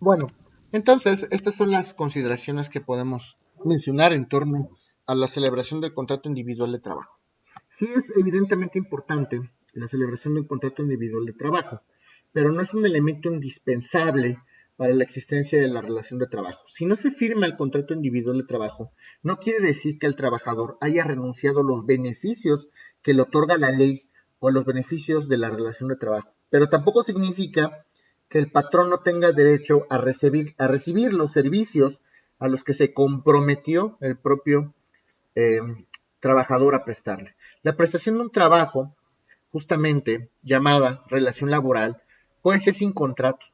Bueno, entonces estas son las consideraciones que podemos mencionar en torno a la celebración del contrato individual de trabajo. Sí es evidentemente importante la celebración de un contrato individual de trabajo, pero no es un elemento indispensable para la existencia de la relación de trabajo. Si no se firma el contrato individual de trabajo, no quiere decir que el trabajador haya renunciado a los beneficios que le otorga la ley o a los beneficios de la relación de trabajo, pero tampoco significa que el patrón no tenga derecho a recibir los servicios a los que se comprometió el propio eh, trabajador a prestarle. La prestación de un trabajo, justamente llamada relación laboral, puede ser sin contrato.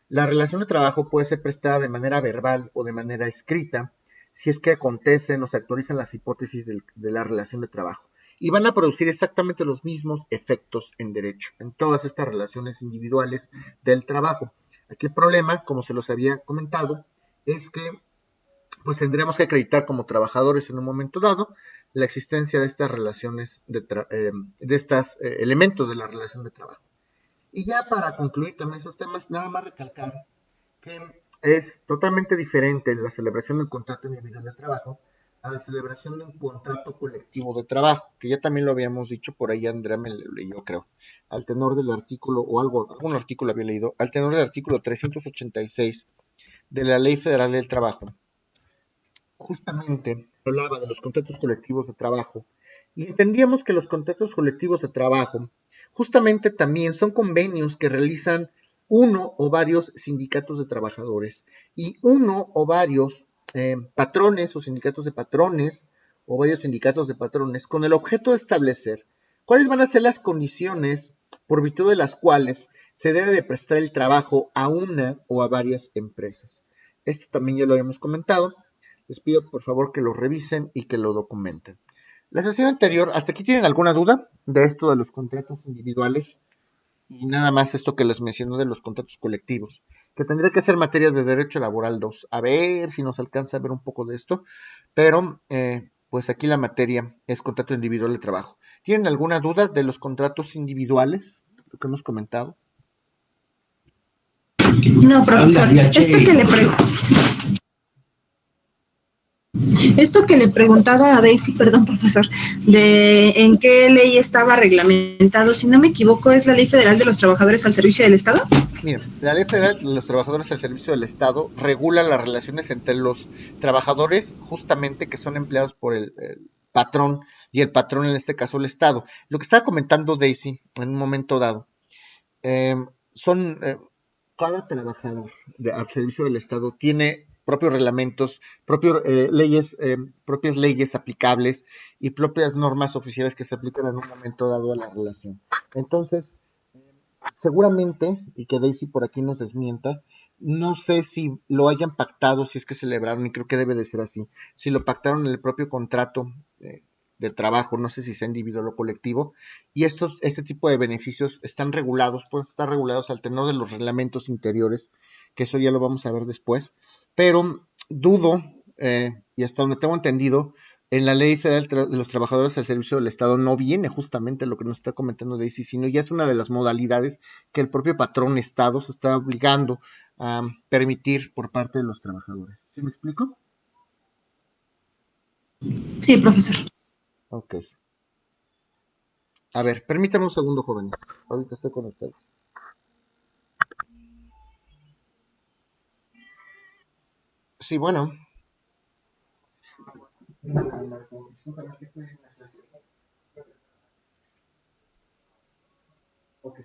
La relación de trabajo puede ser prestada de manera verbal o de manera escrita, si es que acontecen o se actualizan las hipótesis de la relación de trabajo. Y van a producir exactamente los mismos efectos en derecho, en todas estas relaciones individuales del trabajo. Aquí el problema, como se los había comentado, es que pues tendríamos que acreditar como trabajadores en un momento dado la existencia de estas relaciones, de estos elementos de la relación de trabajo. Y ya para concluir también esos temas, nada más recalcar que es totalmente diferente la celebración del contrato individual de trabajo a la celebración de un contrato colectivo de trabajo, que ya también lo habíamos dicho, por ahí Andrea me lo leyó, creo, al tenor del artículo, o algún artículo había leído, al tenor del artículo 386 de la Ley Federal del Trabajo, justamente hablaba de los contratos colectivos de trabajo y entendíamos que los contratos colectivos de trabajo justamente también son convenios que realizan uno o varios sindicatos de trabajadores y uno o varios patrones o sindicatos de patrones o varios sindicatos de patrones con el objeto de establecer cuáles van a ser las condiciones por virtud de las cuales se debe de prestar el trabajo a una o a varias empresas. Esto también ya lo habíamos comentado. Les pido por favor que lo revisen y que lo documenten. La sesión anterior, ¿hasta aquí tienen alguna duda de esto de los contratos individuales? Y nada más esto que les menciono de los contratos colectivos, que tendría que ser materia de Derecho Laboral 2. A ver si nos alcanza a ver un poco de esto, pero pues aquí la materia es contrato individual de trabajo. ¿Tienen alguna duda de los contratos individuales? Lo que hemos comentado. No, profesor, esto que le preguntaba a Daisy, perdón, profesor, de en qué ley estaba reglamentado, si no me equivoco, es la Ley Federal de los Trabajadores al Servicio del Estado. Miren, la Ley Federal de los Trabajadores al Servicio del Estado regula las relaciones entre los trabajadores justamente que son empleados por el patrón y el patrón en este caso el Estado. Lo que estaba comentando Daisy en un momento dado, eh, son cada trabajador al servicio del Estado tiene propios reglamentos, propias leyes aplicables y propias normas oficiales que se aplican en un momento dado a la relación. Entonces, seguramente, y que Daisy por aquí nos desmienta, no sé si lo hayan pactado, si es que celebraron, y creo que debe de ser así, si lo pactaron en el propio contrato de trabajo, no sé si sea individual o colectivo, y este tipo de beneficios están regulados, pueden estar regulados al tenor de los reglamentos interiores, que eso ya lo vamos a ver después, pero dudo, y hasta donde tengo entendido, en la Ley Federal de los Trabajadores al Servicio del Estado no viene justamente lo que nos está comentando Daisy, sino ya es una de las modalidades que el propio patrón Estado se está obligando a permitir por parte de los trabajadores. ¿Sí me explico? Sí, profesor. Ok. A ver, permítame un segundo, jóvenes. Ahorita estoy con ustedes. Sí, bueno. Ok.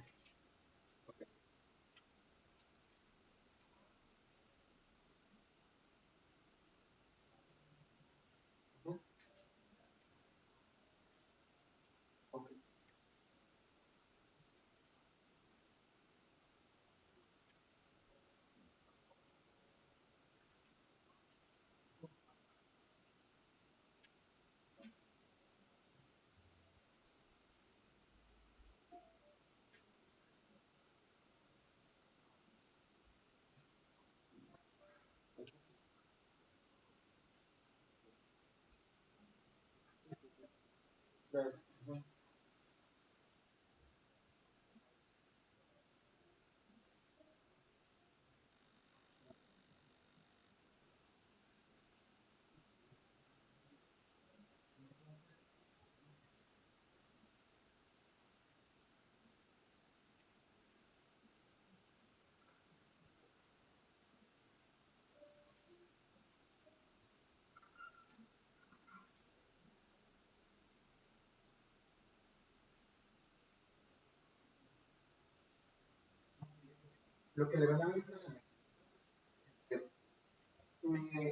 Lo que le van a dar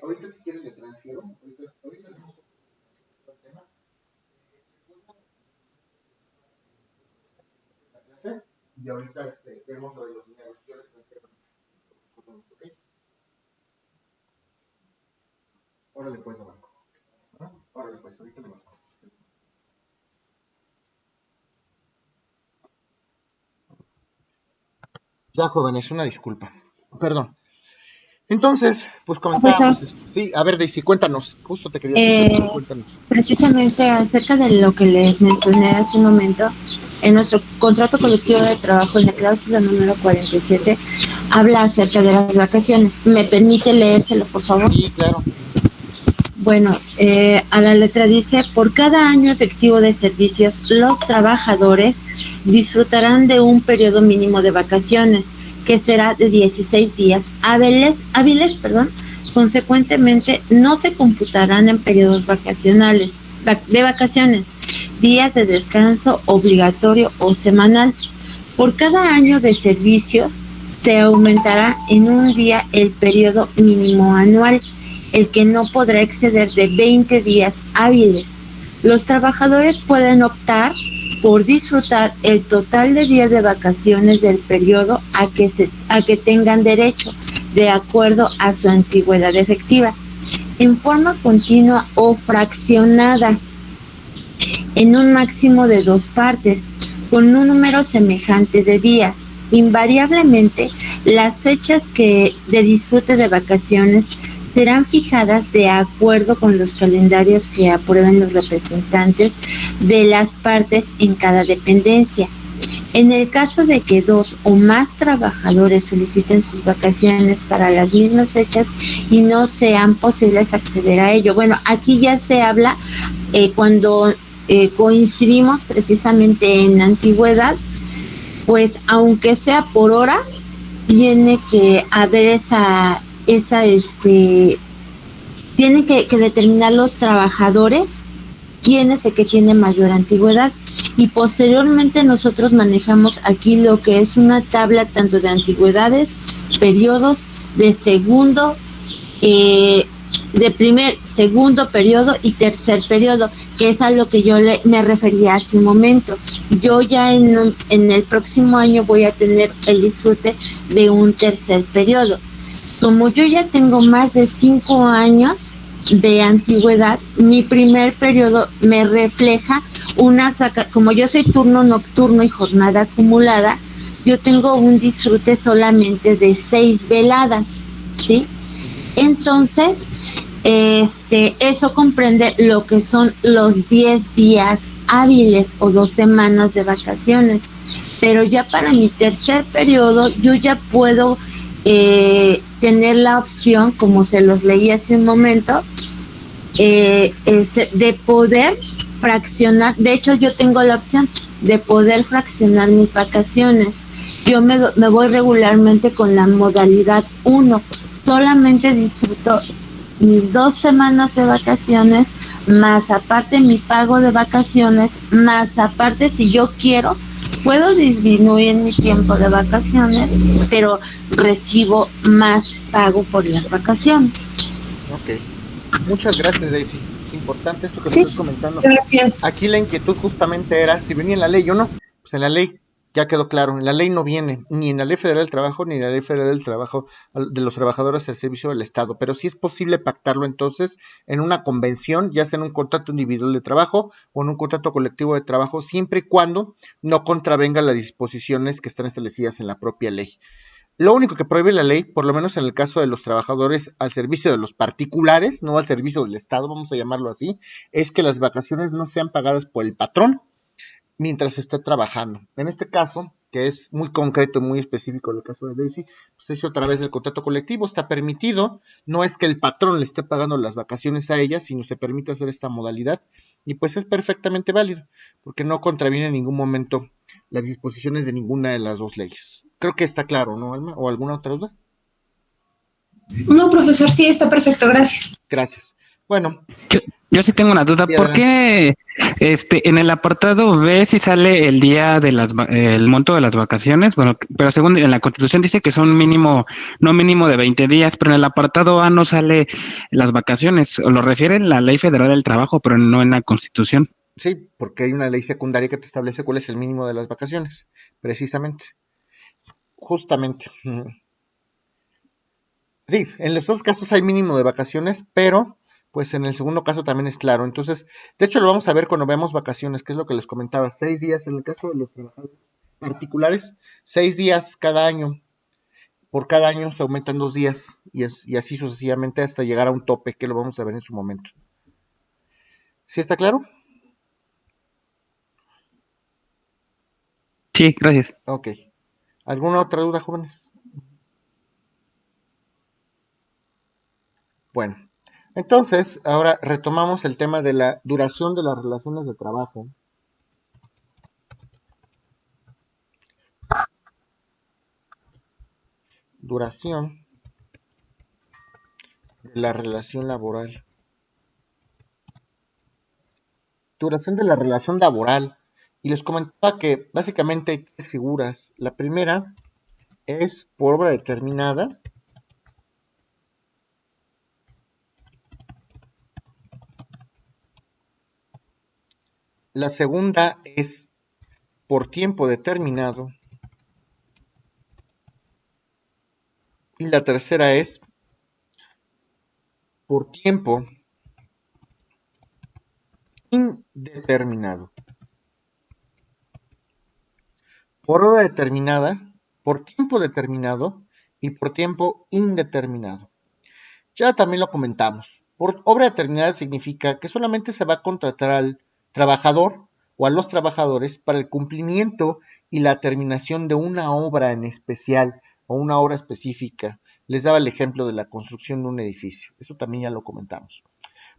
ahorita si quiere le transfiero, ahorita hacemos el tema. Y ahorita vemos lo de los dineros. Yo les transfiero. ¿Ok? Órale pues, abajo. Órale pues, ahorita le marco. Ya, jóvenes, una disculpa. Perdón. Entonces, pues Profesor, comentábamos, sí, a ver, Daisy, cuéntanos, justo te quería hacer preguntas, cuéntanos. precisamente acerca de lo que les mencioné hace un momento, en nuestro contrato colectivo de trabajo, en la cláusula número 47, habla acerca de las vacaciones. ¿Me permite leérselo, por favor? Sí, claro. Bueno, a la letra dice, por cada año efectivo de servicios, los trabajadores disfrutarán de un periodo mínimo de vacaciones, que será de 16 días hábiles, consecuentemente no se computarán en periodos de vacaciones, días de descanso obligatorio o semanal. Por cada año de servicios se aumentará en un día el periodo mínimo anual, el que no podrá exceder de 20 días hábiles. Los trabajadores pueden optar por disfrutar el total de días de vacaciones del periodo a que tengan derecho, de acuerdo a su antigüedad efectiva, en forma continua o fraccionada, en un máximo de 2 partes, con un número semejante de días. Invariablemente, las fechas de disfrute de vacaciones serán fijadas de acuerdo con los calendarios que aprueben los representantes de las partes en cada dependencia. En el caso de que 2 o más trabajadores soliciten sus vacaciones para las mismas fechas y no sean posibles acceder a ello. Bueno, aquí ya se habla cuando coincidimos precisamente en antigüedad, pues aunque sea por horas, tiene que haber tienen que determinar los trabajadores quién es el que tiene mayor antigüedad, y posteriormente nosotros manejamos aquí lo que es una tabla tanto de antigüedades, periodos, de segundo, de primer, segundo periodo y tercer periodo, que es a lo que yo me refería hace un momento. Yo ya en el próximo año voy a tener el disfrute de un tercer periodo. Como yo ya tengo más de 5 años de antigüedad, mi primer periodo me refleja como yo soy turno nocturno y jornada acumulada, yo tengo un disfrute solamente de 6 veladas, ¿sí? Entonces, eso comprende lo que son los 10 días hábiles o 2 semanas de vacaciones. Pero ya para mi tercer periodo, yo ya puedo tener la opción, como se los leí hace un momento, de poder fraccionar. De hecho, yo tengo la opción de poder fraccionar mis vacaciones. Yo me voy regularmente con la modalidad 1. Solamente disfruto mis 2 semanas de vacaciones, más aparte mi pago de vacaciones, más aparte, si yo quiero, puedo disminuir mi tiempo de vacaciones, pero recibo más pago por las vacaciones. Ok. Muchas gracias, Daisy. Importante esto que me Sí, estás comentando. gracias. Aquí la inquietud justamente era si venía en la ley o no. Pues en la ley ya quedó claro. En la ley no viene ni en la Ley Federal del Trabajo ni en la Ley Federal del Trabajo de los Trabajadores al Servicio del Estado. Pero sí es posible pactarlo entonces en una convención, ya sea en un contrato individual de trabajo o en un contrato colectivo de trabajo, siempre y cuando no contravenga las disposiciones que están establecidas en la propia ley. Lo único que prohíbe la ley, por lo menos en el caso de los trabajadores al servicio de los particulares, no al servicio del Estado, vamos a llamarlo así, es que las vacaciones no sean pagadas por el patrón mientras esté trabajando. En este caso, que es muy concreto y muy específico el caso de Daisy, pues es otra vez el contrato colectivo, está permitido, no es que el patrón le esté pagando las vacaciones a ella, sino se permite hacer esta modalidad, y pues es perfectamente válido, porque no contraviene en ningún momento las disposiciones de ninguna de las dos leyes. Creo que está claro, ¿no, Alma? ¿O alguna otra duda? No, profesor, sí, está perfecto, gracias. Gracias. Bueno, Yo sí tengo una duda. Sí, ¿Por adelante. qué en el apartado B si sale el día de el monto de las vacaciones? Bueno, pero según en la Constitución dice que son mínimo, no mínimo de 20 días, pero en el apartado A no sale las vacaciones. O lo refiere la Ley Federal del Trabajo, pero no en la Constitución. Sí, porque hay una ley secundaria que te establece cuál es el mínimo de las vacaciones, precisamente, justamente. Sí, en los dos casos hay mínimo de vacaciones, pero pues en el segundo caso también es claro. Entonces, de hecho lo vamos a ver cuando veamos vacaciones, que es lo que les comentaba, 6 días en el caso de los trabajadores particulares, 6 días cada año. Por cada año se aumentan 2 días y así sucesivamente hasta llegar a un tope que lo vamos a ver en su momento. ¿Sí está claro? Sí, gracias. Ok. ¿Alguna otra duda, jóvenes? Bueno, entonces ahora retomamos el tema de la duración de las relaciones de trabajo. Duración de la relación laboral. Duración de la relación laboral. Y les comentaba que básicamente hay tres figuras. La primera es por obra determinada. La segunda es por tiempo determinado. Y la tercera es por tiempo indeterminado. Por hora determinada, por tiempo determinado y por tiempo indeterminado. Ya también lo comentamos. Por obra determinada significa que solamente se va a contratar al trabajador o a los trabajadores para el cumplimiento y la terminación de una obra en especial o una obra específica. Les daba el ejemplo de la construcción de un edificio. Eso también ya lo comentamos.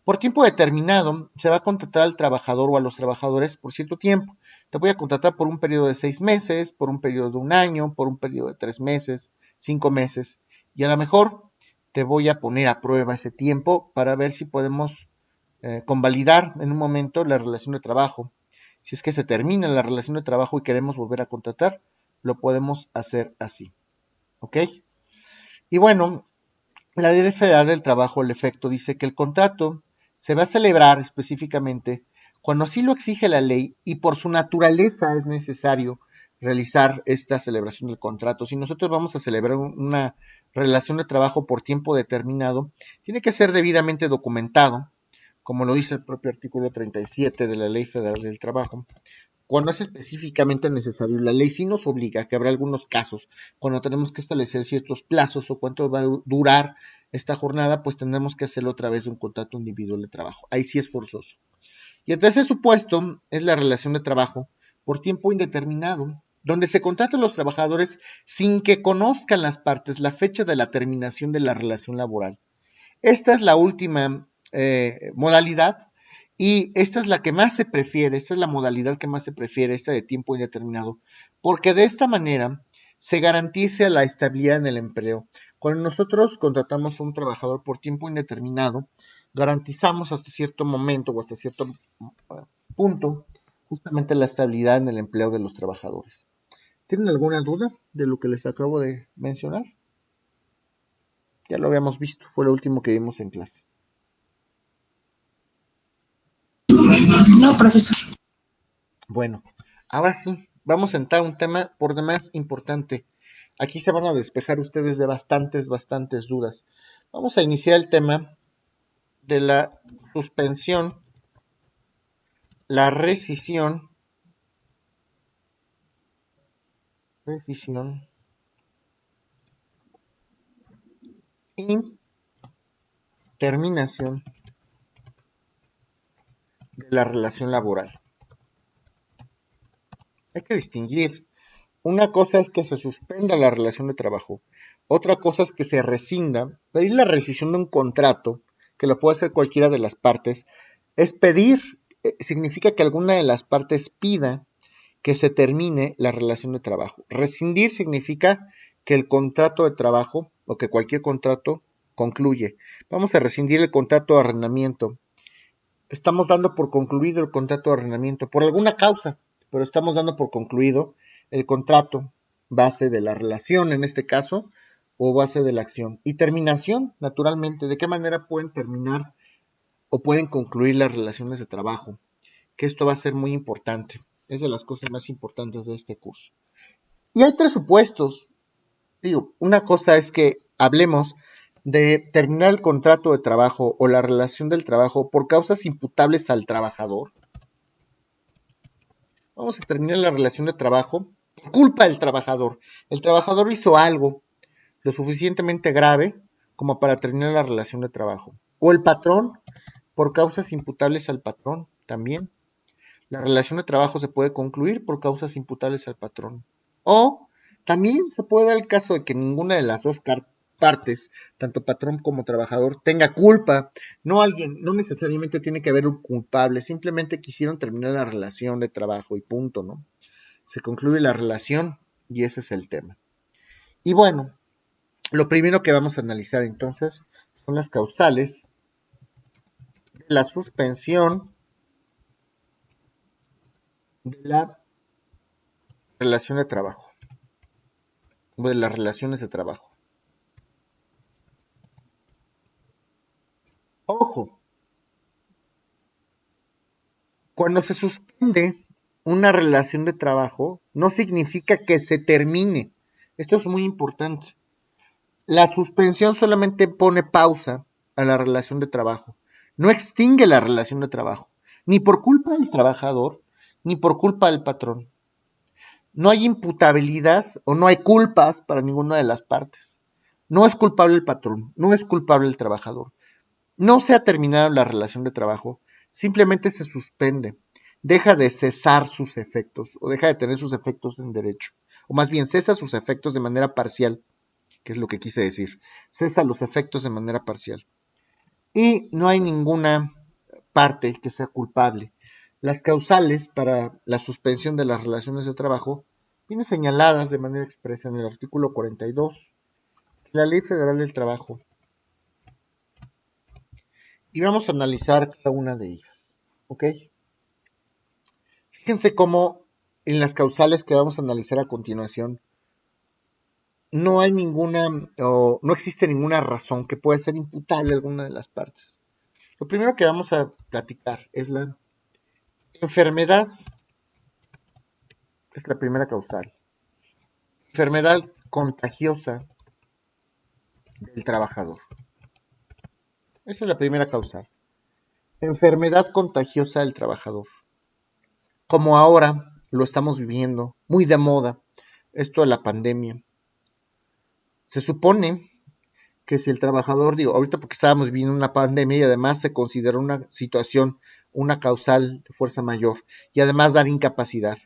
Por tiempo determinado, se va a contratar al trabajador o a los trabajadores por cierto tiempo. Te voy a contratar por un periodo de 6 meses, por un periodo de un año, por un periodo de 3 meses, 5 meses. Y a lo mejor te voy a poner a prueba ese tiempo para ver si podemos convalidar en un momento la relación de trabajo. Si es que se termina la relación de trabajo y queremos volver a contratar, lo podemos hacer así. ¿Ok? Y bueno, la Ley Federal del Trabajo, al efecto, dice que el contrato se va a celebrar específicamente cuando así lo exige la ley y por su naturaleza es necesario realizar esta celebración del contrato. Si nosotros vamos a celebrar una relación de trabajo por tiempo determinado, tiene que ser debidamente documentado, como lo dice el propio artículo 37 de la Ley Federal del Trabajo, cuando es específicamente necesario. La ley sí nos obliga, que habrá algunos casos, cuando tenemos que establecer ciertos plazos o cuánto va a durar esta jornada, pues tendremos que hacerlo a través de un contrato individual de trabajo. Ahí sí es forzoso. Y el tercer supuesto es la relación de trabajo por tiempo indeterminado, donde se contratan los trabajadores sin que conozcan las partes la fecha de la terminación de la relación laboral. Esta es la última modalidad y esta es la que más se prefiere, esta es la modalidad que más se prefiere, esta de tiempo indeterminado, porque de esta manera se garantiza la estabilidad en el empleo. Cuando nosotros contratamos a un trabajador por tiempo indeterminado, garantizamos hasta cierto momento o hasta cierto punto justamente la estabilidad en el empleo de los trabajadores. ¿Tienen alguna duda de lo que les acabo de mencionar? Ya lo habíamos visto, fue lo último que vimos en clase. No, profesor. Bueno, ahora sí, vamos a entrar a un tema por demás importante. Aquí se van a despejar ustedes de bastantes dudas. Vamos a iniciar el tema de la suspensión, la rescisión y terminación de la relación laboral. Hay que distinguir. Una cosa es que se suspenda la relación de trabajo, otra cosa es que se rescinda. Pedir la rescisión de un contrato, que lo puede hacer cualquiera de las partes, es pedir, significa que alguna de las partes pida que se termine la relación de trabajo. Rescindir significa que el contrato de trabajo o que cualquier contrato concluye. Vamos a rescindir el contrato de arrendamiento. estamos dando por concluido el contrato de arrendamiento por alguna causa, pero estamos dando por concluido el contrato base de la relación en este caso o base de la acción. Y terminación, naturalmente, ¿de qué manera pueden terminar o pueden concluir las relaciones de trabajo? Que esto va a ser muy importante. Es de las cosas más importantes de este curso. Y hay 3 supuestos. Digo, una cosa es que hablemos de terminar el contrato de trabajo o la relación del trabajo por causas imputables al trabajador. Vamos a terminar la relación de trabajo por culpa del trabajador. El trabajador hizo algo lo suficientemente grave como para terminar la relación de trabajo. O el patrón por causas imputables al patrón también. La relación de trabajo se puede concluir por causas imputables al patrón. O también se puede dar el caso de que ninguna de las dos partes, tanto patrón como trabajador, tenga culpa. No necesariamente tiene que haber un culpable, simplemente quisieron terminar la relación de trabajo y punto, ¿no? Se concluye la relación y ese es el tema. Y bueno, lo primero que vamos a analizar entonces son las causales de la suspensión de la relación de trabajo, o de las relaciones de trabajo. Ojo, cuando se suspende una relación de trabajo, no significa que se termine. Esto es muy importante. La suspensión solamente pone pausa a la relación de trabajo. No extingue la relación de trabajo, ni por culpa del trabajador, ni por culpa del patrón. No hay imputabilidad o no hay culpas para ninguna de las partes. No es culpable el patrón, no es culpable el trabajador. No se ha terminado la relación de trabajo, simplemente se suspende, deja de cesar sus efectos o deja de tener sus efectos en derecho. O más bien, cesa sus efectos de manera parcial, que es lo que quise decir. Cesa los efectos de manera parcial. Y no hay ninguna parte que sea culpable. Las causales para la suspensión de las relaciones de trabajo vienen señaladas de manera expresa en el artículo 42 de la Ley Federal del Trabajo. Y vamos a analizar cada una de ellas. ¿Ok? Fíjense cómo en las causales que vamos a analizar a continuación no hay ninguna o no existe ninguna razón que pueda ser imputable a alguna de las partes. Lo primero que vamos a platicar es la enfermedad. Es la primera causal. Enfermedad contagiosa del trabajador. Esa es la primera causal. Enfermedad contagiosa del trabajador. Como ahora lo estamos viviendo, muy de moda, esto de la pandemia. Se supone que si el trabajador, ahorita porque estábamos viviendo una pandemia y además se considera una situación, una causal de fuerza mayor y además dar incapacidad.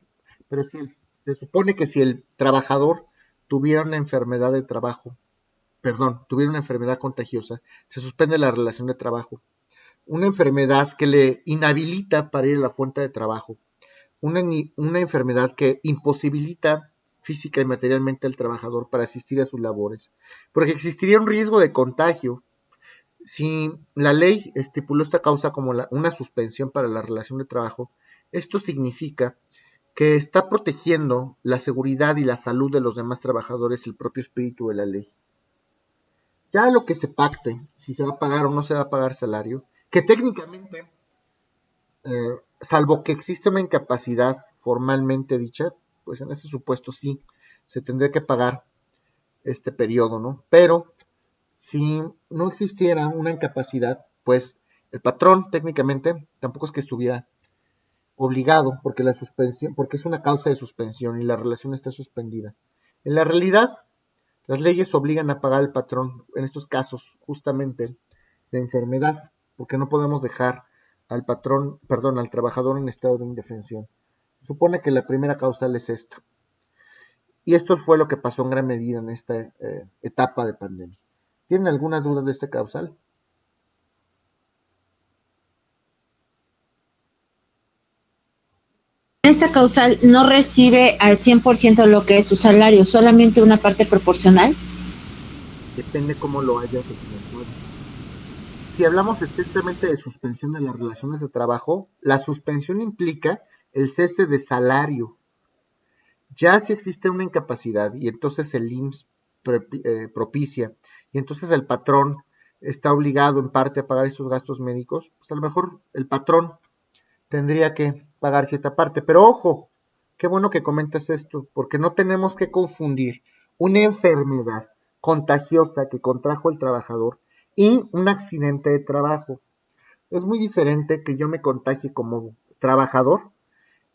Pero sí, se supone que si el trabajador tuviera una enfermedad de trabajo, tuviera una enfermedad contagiosa, se suspende la relación de trabajo. Una enfermedad que le inhabilita para ir a la fuente de trabajo. Una enfermedad que imposibilita física y materialmente al trabajador para asistir a sus labores, porque existiría un riesgo de contagio. Si la ley estipuló esta causa como una suspensión para la relación de trabajo, esto significa que está protegiendo la seguridad y la salud de los demás trabajadores, el propio espíritu de la ley. Ya lo que se pacte, si se va a pagar o no se va a pagar salario, que técnicamente, salvo que existe una incapacidad formalmente dicha, pues en este supuesto sí, se tendría que pagar este periodo, ¿no? Pero si no existiera una incapacidad, pues el patrón técnicamente tampoco es que estuviera obligado, porque la suspensión, porque es una causa de suspensión y la relación está suspendida. En la realidad, las leyes obligan a pagar al patrón en estos casos justamente de enfermedad, porque no podemos dejar al trabajador en estado de indefensión. Supone que la primera causal es esta. Y esto fue lo que pasó en gran medida en esta etapa de pandemia. ¿Tienen alguna duda de esta causal? Esta causal no recibe al 100% lo que es su salario, solamente una parte proporcional. Depende cómo lo hayas documentado. si hablamos estrictamente de suspensión de las relaciones de trabajo, la suspensión implica el cese de salario. Ya si existe una incapacidad y entonces el IMSS propicia y entonces el patrón está obligado en parte a pagar esos gastos médicos, pues a lo mejor el patrón tendría que pagar cierta parte. Pero ojo, qué bueno que comentas esto, porque no tenemos que confundir una enfermedad contagiosa que contrajo el trabajador y un accidente de trabajo. Es muy diferente que yo me contagie como trabajador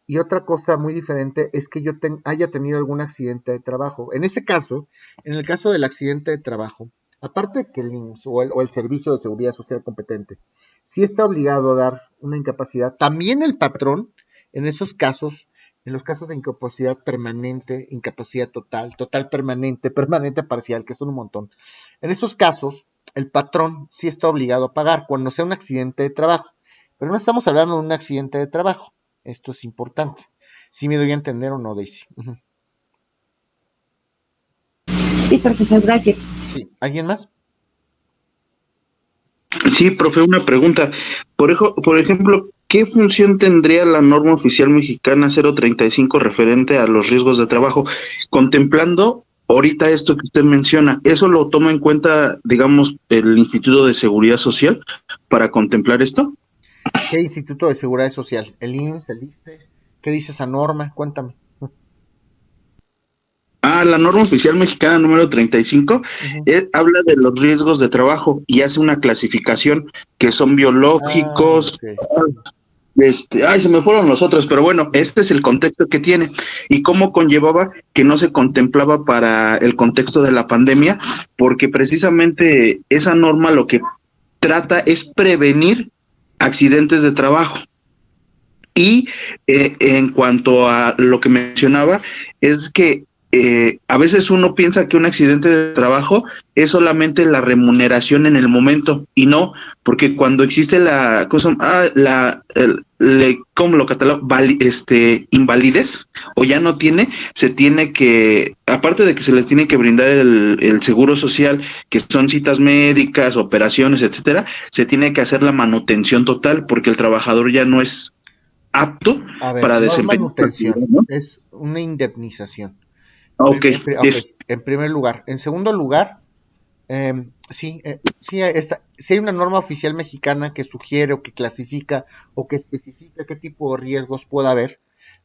y otra cosa muy diferente es que yo haya tenido algún accidente de trabajo. En ese caso, en el caso del accidente de trabajo, aparte de que el IMSS o el Servicio de Seguridad Social competente sí está obligado a dar una incapacidad, también el patrón, en esos casos, en los casos de incapacidad permanente, incapacidad total, total permanente, permanente parcial, que son un montón, en esos casos, el patrón sí está obligado a pagar cuando sea un accidente de trabajo. Pero no estamos hablando de un accidente de trabajo. Esto es importante. ¿Sí me doy a entender o no, Daisy? Uh-huh. Sí, profesor, gracias. Sí. ¿Alguien más? Sí, profe, una pregunta. Por ejemplo, ¿qué función tendría la norma oficial mexicana 035 referente a los riesgos de trabajo? Contemplando ahorita esto que usted menciona, ¿eso lo toma en cuenta, digamos, el Instituto de Seguridad Social para contemplar esto? ¿Qué Instituto de Seguridad Social? ¿El IMSS, el ISSSTE? ¿Qué dice esa norma? Cuéntame. La norma oficial mexicana número 35 Uh-huh. habla de los riesgos de trabajo y hace una clasificación que son biológicos. Ok. Se me fueron los otros, pero bueno, este es el contexto que tiene y cómo conllevaba que no se contemplaba para el contexto de la pandemia, porque precisamente esa norma lo que trata es prevenir accidentes de trabajo. Y en cuanto a lo que mencionaba, es que a veces uno piensa que un accidente de trabajo es solamente la remuneración en el momento, y no, porque cuando existe la cosa, ¿cómo lo catalogo? Invalidez, o ya no tiene, se tiene que, aparte de que se les tiene que brindar el seguro social, que son citas médicas, operaciones, etcétera, se tiene que hacer la manutención total, porque el trabajador ya no es apto A ver, para no es desempeñar su actividad, manutención, ¿no? es una indemnización. Ok, Ok, en primer lugar. En segundo lugar, sí hay una norma oficial mexicana que sugiere o que clasifica o que especifica qué tipo de riesgos puede haber.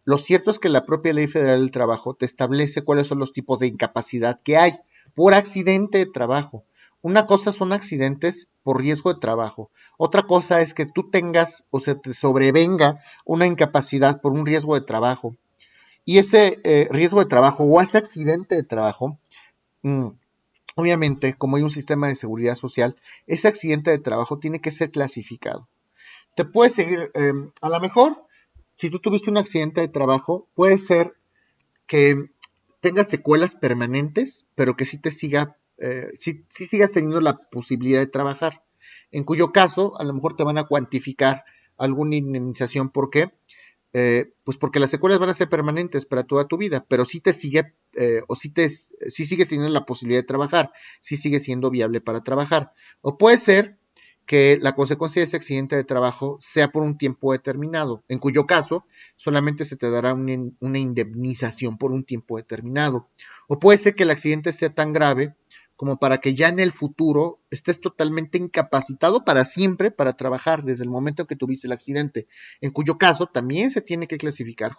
Lo cierto es que la propia Ley Federal del Trabajo te establece cuáles son los tipos de incapacidad que hay por accidente de trabajo. Una cosa son accidentes por riesgo de trabajo. Otra cosa es que tú tengas o se te sobrevenga una incapacidad por un riesgo de trabajo. Y ese riesgo de trabajo o ese accidente de trabajo, mmm, obviamente, como hay un sistema de seguridad social, ese accidente de trabajo tiene que ser clasificado. Te puedes seguir, a lo mejor, si tú tuviste un accidente de trabajo, puede ser que tengas secuelas permanentes, pero que sí te sí sigas teniendo la posibilidad de trabajar. En cuyo caso, a lo mejor te van a cuantificar alguna indemnización. ¿Por qué? Pues porque las secuelas van a ser permanentes para toda tu vida, pero sí te sigue, sí sigues teniendo la posibilidad de trabajar, sí sigue siendo viable para trabajar. O puede ser que la consecuencia de ese accidente de trabajo sea por un tiempo determinado, en cuyo caso solamente se te dará una indemnización por un tiempo determinado. O puede ser que el accidente sea tan grave como para que ya en el futuro estés totalmente incapacitado para siempre para trabajar desde el momento en que tuviste el accidente, en cuyo caso también se tiene que clasificar.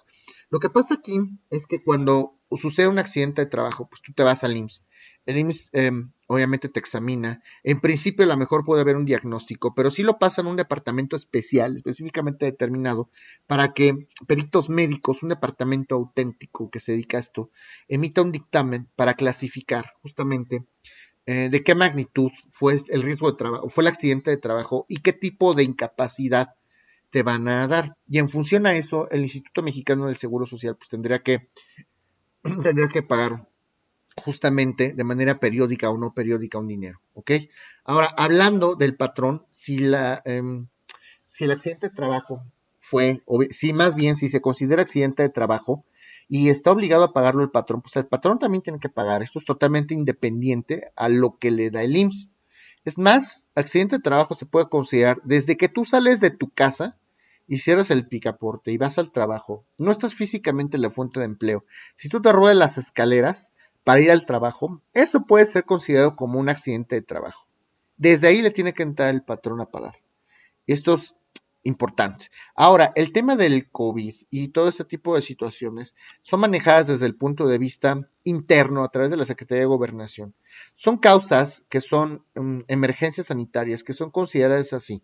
Lo que pasa aquí es que cuando sucede un accidente de trabajo, pues tú te vas al IMSS. El IMSS obviamente te examina. En principio a lo mejor puede haber un diagnóstico, pero sí lo pasan a un departamento especial, específicamente determinado, para que peritos médicos, un departamento auténtico que se dedica a esto, emita un dictamen para clasificar justamente de qué magnitud fue el riesgo de trabajo, fue el accidente de trabajo y qué tipo de incapacidad te van a dar. Y en función a eso, el Instituto Mexicano del Seguro Social pues tendría que pagar justamente de manera periódica o no periódica un dinero, ¿ok? Ahora, hablando del patrón, si el accidente de trabajo si más bien si se considera accidente de trabajo y está obligado a pagarlo el patrón, pues el patrón también tiene que pagar. Esto es totalmente independiente a lo que le da el IMSS. Es más, accidente de trabajo se puede considerar desde que tú sales de tu casa y cierras el picaporte y vas al trabajo. No estás físicamente en la fuente de empleo. Si tú te robas las escaleras para ir al trabajo, eso puede ser considerado como un accidente de trabajo. Desde ahí le tiene que entrar el patrón a pagar. Esto es importante. Ahora, el tema del COVID y todo este tipo de situaciones son manejadas desde el punto de vista interno a través de la Secretaría de Gobernación. Son causas que son emergencias sanitarias, que son consideradas así,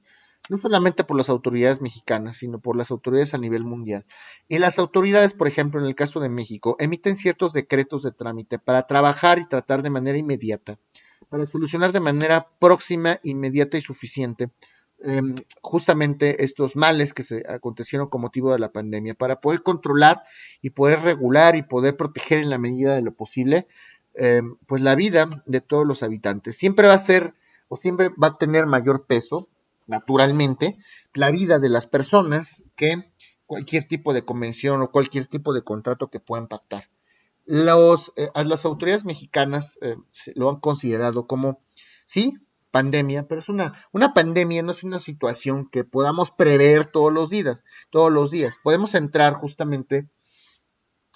no solamente por las autoridades mexicanas, sino por las autoridades a nivel mundial. Y las autoridades, por ejemplo, en el caso de México, emiten ciertos decretos de trámite para trabajar y tratar de manera inmediata, para solucionar de manera próxima, inmediata y suficiente justamente estos males que se acontecieron con motivo de la pandemia, para poder controlar y poder regular y poder proteger en la medida de lo posible, pues la vida de todos los habitantes. Siempre va a ser o siempre va a tener mayor peso, naturalmente, la vida de las personas que cualquier tipo de convención o cualquier tipo de contrato que puedan pactar. Las autoridades mexicanas lo han considerado como, sí, pandemia, pero es una pandemia, no es una situación que podamos prever todos los días. Podemos entrar justamente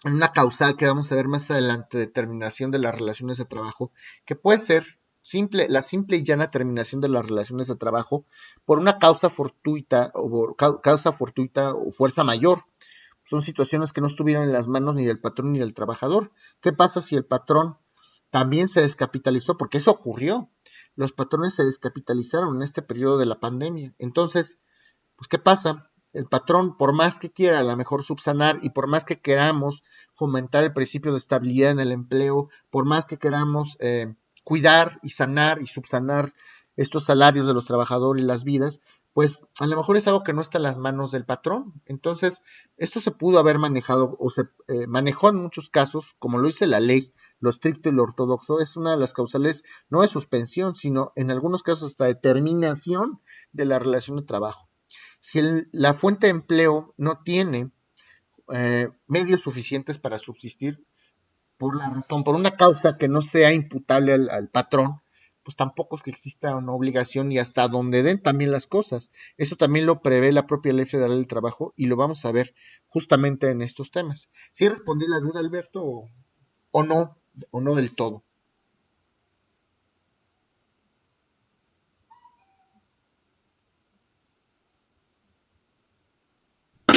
en una causal que vamos a ver más adelante, de terminación de las relaciones de trabajo, que puede ser la simple y llana terminación de las relaciones de trabajo por una causa fortuita o fuerza mayor. Son situaciones que no estuvieron en las manos ni del patrón ni del trabajador. ¿Qué pasa si el patrón también se descapitalizó? Porque eso ocurrió. Los patrones se descapitalizaron en este periodo de la pandemia. Entonces, pues, ¿qué pasa? El patrón, por más que quiera a lo mejor subsanar y por más que queramos fomentar el principio de estabilidad en el empleo, por más que queramos cuidar y sanar y subsanar estos salarios de los trabajadores y las vidas, pues a lo mejor es algo que no está en las manos del patrón. Entonces, esto se pudo haber manejado o se manejó en muchos casos, como lo dice la ley, lo estricto y lo ortodoxo, es una de las causales, no de suspensión, sino en algunos casos hasta de terminación de la relación de trabajo. Si la fuente de empleo no tiene medios suficientes para subsistir, por una causa que no sea imputable al patrón, pues tampoco es que exista una obligación y hasta donde den también las cosas. Eso también lo prevé la propia Ley Federal del Trabajo y lo vamos a ver justamente en estos temas. ¿Sí respondí la duda, Alberto, o no del todo?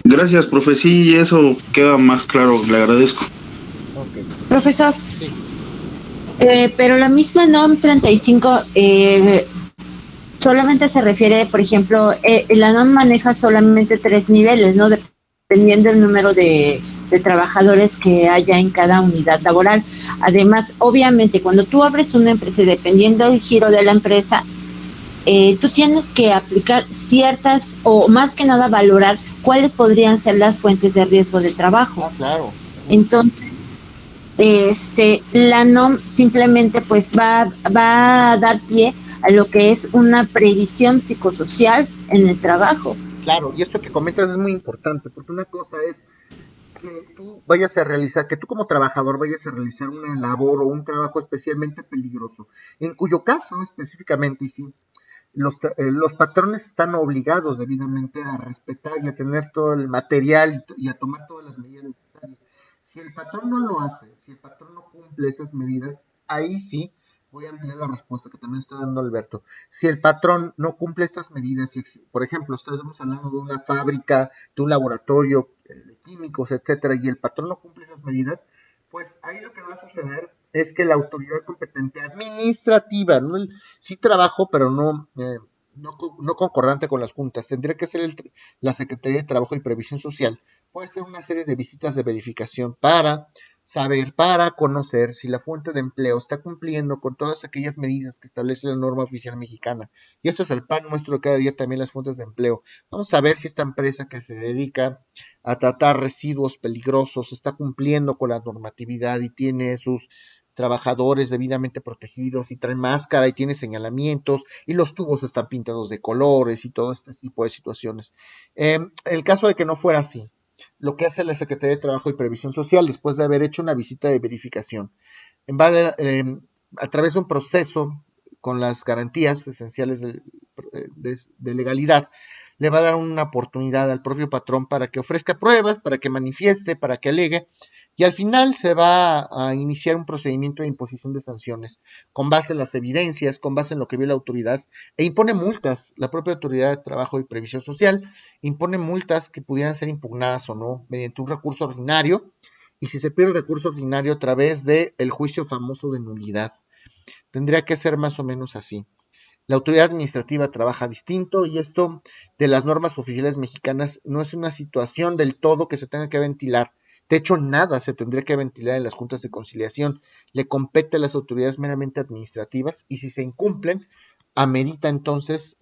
Gracias, profe. Sí, eso queda más claro. Le agradezco. Ok, Profesor, sí, pero la misma NOM 35 solamente se refiere, por ejemplo, la NOM maneja solamente 3 niveles, ¿no? Dependiendo del número de trabajadores que haya en cada unidad laboral. Además, obviamente, cuando tú abres una empresa y dependiendo del giro de la empresa, tú tienes que aplicar ciertas, o más que nada valorar cuáles podrían ser las fuentes de riesgo de trabajo. claro. Entonces, la NOM simplemente pues va a dar pie a lo que es una previsión psicosocial en el trabajo. Claro, y esto que comentas es muy importante, porque una cosa es que tú vayas a realizar, que tú como trabajador vayas a realizar una labor o un trabajo especialmente peligroso, en cuyo caso específicamente, y sí, los patrones están obligados debidamente a respetar y a tener todo el material y a tomar todas las medidas necesarias. Si el patrón no lo hace, si el patrón no cumple esas medidas, ahí sí voy a ampliar la respuesta que también está dando Alberto. Si el patrón no cumple estas medidas, si, por ejemplo, estamos hablando de una fábrica, de un laboratorio de químicos, etcétera, y el patrón no cumple esas medidas, pues ahí lo que va a suceder es que la autoridad competente administrativa, ¿no? Sí trabajo, pero no concordante con las juntas, tendría que ser la Secretaría de Trabajo y Previsión Social, puede ser una serie de visitas de verificación para saber, para conocer si la fuente de empleo está cumpliendo con todas aquellas medidas que establece la norma oficial mexicana. Y esto es el pan nuestro de cada día, también las fuentes de empleo. Vamos a ver si esta empresa que se dedica a tratar residuos peligrosos está cumpliendo con la normatividad y tiene sus trabajadores debidamente protegidos y traen máscara y tiene señalamientos y los tubos están pintados de colores y todo este tipo de situaciones. En el caso de que no fuera así, lo que hace la Secretaría de Trabajo y Previsión Social después de haber hecho una visita de verificación, a través de un proceso con las garantías esenciales de legalidad, le va a dar una oportunidad al propio patrón para que ofrezca pruebas, para que manifieste, para que alegue, y al final se va a iniciar un procedimiento de imposición de sanciones con base en las evidencias, con base en lo que vio la autoridad, e impone multas. La propia Autoridad de Trabajo y Previsión Social impone multas que pudieran ser impugnadas o no mediante un recurso ordinario, y si se pierde el recurso ordinario a través del juicio famoso de nulidad. Tendría que ser más o menos así. La autoridad administrativa trabaja distinto, y esto de las normas oficiales mexicanas no es una situación del todo que se tenga que ventilar. De hecho, nada se tendría que ventilar en las juntas de conciliación. Le compete a las autoridades meramente administrativas, y si se incumplen, amerita entonces,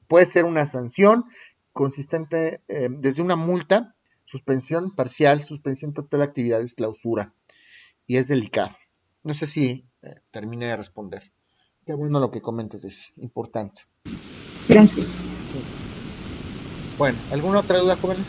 puede ser una sanción consistente desde una multa, suspensión parcial, suspensión total de actividades, clausura. Y es delicado. No sé si terminé de responder. Qué bueno lo que comentas, es importante. Gracias. Bueno, ¿alguna otra duda, jóvenes?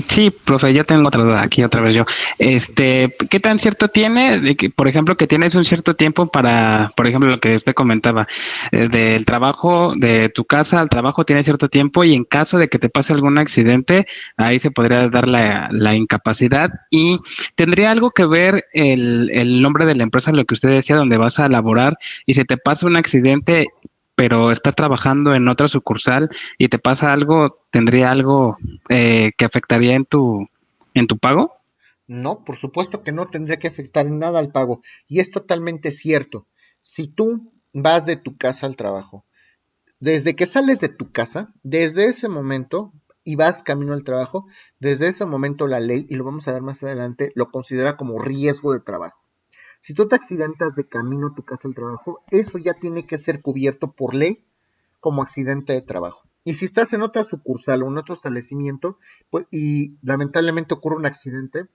Sí, profe, yo tengo otra duda aquí otra vez yo. ¿Qué tan cierto tiene de que, por ejemplo, que tienes un cierto tiempo para, por ejemplo, lo que usted comentaba, del trabajo, de tu casa al trabajo tiene cierto tiempo, y en caso de que te pase algún accidente, ahí se podría dar la incapacidad? ¿Y tendría algo que ver el nombre de la empresa, lo que usted decía, donde vas a laborar, y si te pasa un accidente, pero estás trabajando en otra sucursal y te pasa algo, tendría algo que afectaría en tu pago? No, por supuesto que no tendría que afectar en nada al pago. Y es totalmente cierto. Si tú vas de tu casa al trabajo, desde que sales de tu casa, desde ese momento, y vas camino al trabajo, desde ese momento la ley, y lo vamos a ver más adelante, lo considera como riesgo de trabajo. Si tú te accidentas de camino a tu casa al trabajo, eso ya tiene que ser cubierto por ley como accidente de trabajo. Y si estás en otra sucursal o en otro establecimiento, pues, y lamentablemente ocurre un accidente,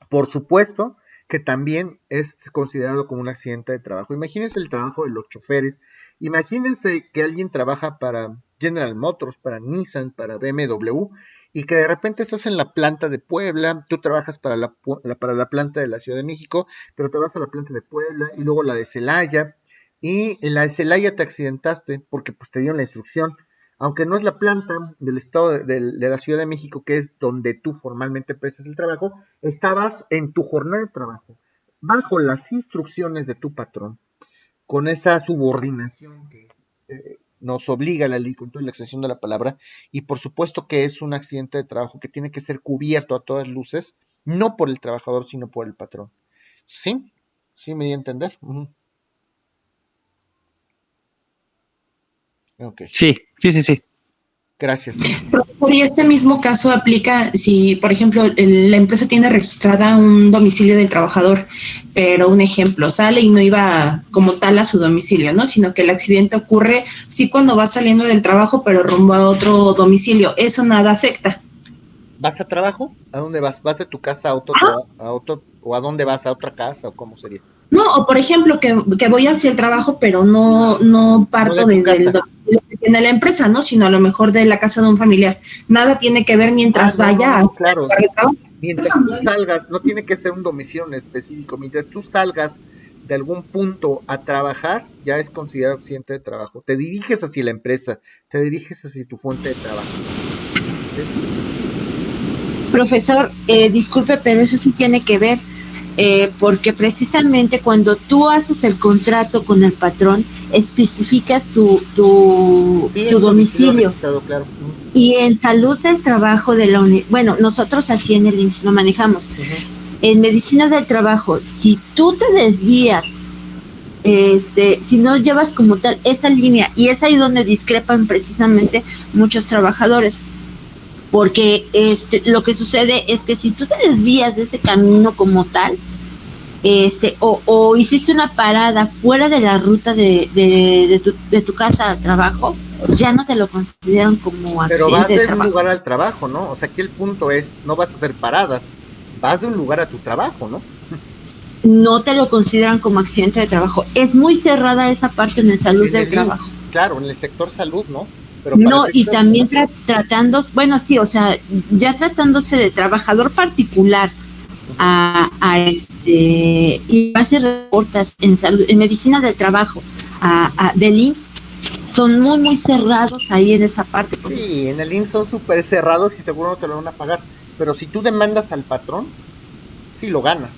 por supuesto que también es considerado como un accidente de trabajo. Imagínense el trabajo de los choferes. Imagínense que alguien trabaja para General Motors, para Nissan, para BMW, y que de repente estás en la planta de Puebla. Tú trabajas para la planta de la Ciudad de México, pero te vas a la planta de Puebla y luego la de Celaya, y en la de Celaya te accidentaste porque pues te dieron la instrucción, aunque no es la planta del estado de la Ciudad de México, que es donde tú formalmente prestas el trabajo, estabas en tu jornada de trabajo, bajo las instrucciones de tu patrón, con esa subordinación que nos obliga la ley con toda la extensión de la palabra, y por supuesto que es un accidente de trabajo que tiene que ser cubierto a todas luces, no por el trabajador, sino por el patrón. ¿Sí? ¿Sí me di a entender? Uh-huh. Okay. Sí. Gracias. Profesor, y este mismo caso aplica si, por ejemplo, la empresa tiene registrada un domicilio del trabajador, pero un ejemplo, sale y no iba como tal a su domicilio, ¿no? Sino que el accidente ocurre sí cuando va saliendo del trabajo, pero rumbo a otro domicilio. ¿Eso nada afecta? ¿Vas a trabajo? ¿A dónde vas? ¿Vas de tu casa a otro, o a dónde vas? ¿A otra casa? ¿O cómo sería? No, o por ejemplo, que voy hacia el trabajo, pero no parto No desde el domicilio que tiene la empresa, ¿no? Sino a lo mejor de la casa de un familiar. Nada tiene que ver mientras vaya no, claro. el trabajo. Mientras tú salgas, no tiene que ser un domicilio en específico, mientras tú salgas de algún punto a trabajar, ya es considerado accidente de trabajo. Te diriges hacia la empresa, te diriges hacia tu fuente de trabajo. ¿Sí? Profesor, disculpe, pero eso sí tiene que ver, porque precisamente cuando tú haces el contrato con el patrón, especificas tu domicilio. Claro. Y en salud del trabajo de la bueno, nosotros así en el IMSS lo manejamos. Uh-huh. En medicina del trabajo, si tú te desvías, si no llevas como tal esa línea, y es ahí donde discrepan precisamente muchos trabajadores, porque lo que sucede es que si tú te desvías de ese camino como tal, o hiciste una parada fuera de la ruta de tu casa al trabajo, ya no te lo consideran como accidente. Pero vas de un lugar al trabajo, ¿no? O sea, aquí el punto es, no vas a hacer paradas, vas de un lugar a tu trabajo, ¿no? No te lo consideran como accidente de trabajo. Es muy cerrada esa parte en el salud del trabajo. Claro, en el sector salud, ¿no? Pero no, y también tratando, bueno, sí, o sea, ya tratándose de trabajador particular, y hace reportas en salud, en medicina del trabajo, del IMSS son muy, muy cerrados ahí en esa parte. Sí, en el IMSS son súper cerrados y seguro no te lo van a pagar. Pero si tú demandas al patrón, sí lo ganas.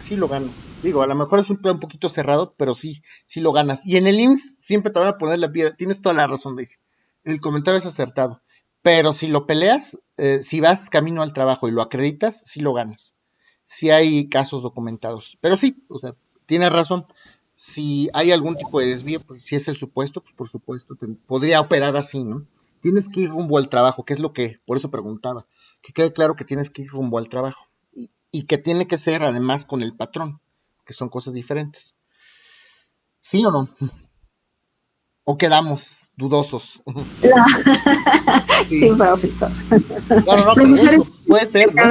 Sí lo ganas. Digo, a lo mejor es un plan un poquito cerrado, pero sí, sí lo ganas. Y en el IMSS siempre te van a poner la piedra. Tienes toda la razón, Daisy. El comentario es acertado. Pero si lo peleas, si vas camino al trabajo y lo acreditas, sí lo ganas. Sí hay casos documentados. Pero sí, o sea, tienes razón. Si hay algún tipo de desvío, pues si es el supuesto, pues por supuesto, podría operar así, ¿no? Tienes que ir rumbo al trabajo, que es lo que, por eso preguntaba. Que quede claro que tienes que ir rumbo al trabajo. Y que tiene que ser además con el patrón, que son cosas diferentes. ¿Sí o no? ¿O quedamos dudosos? Sí, Sí. profesor. No, Profesor, pregunto. Puede ser, ¿no?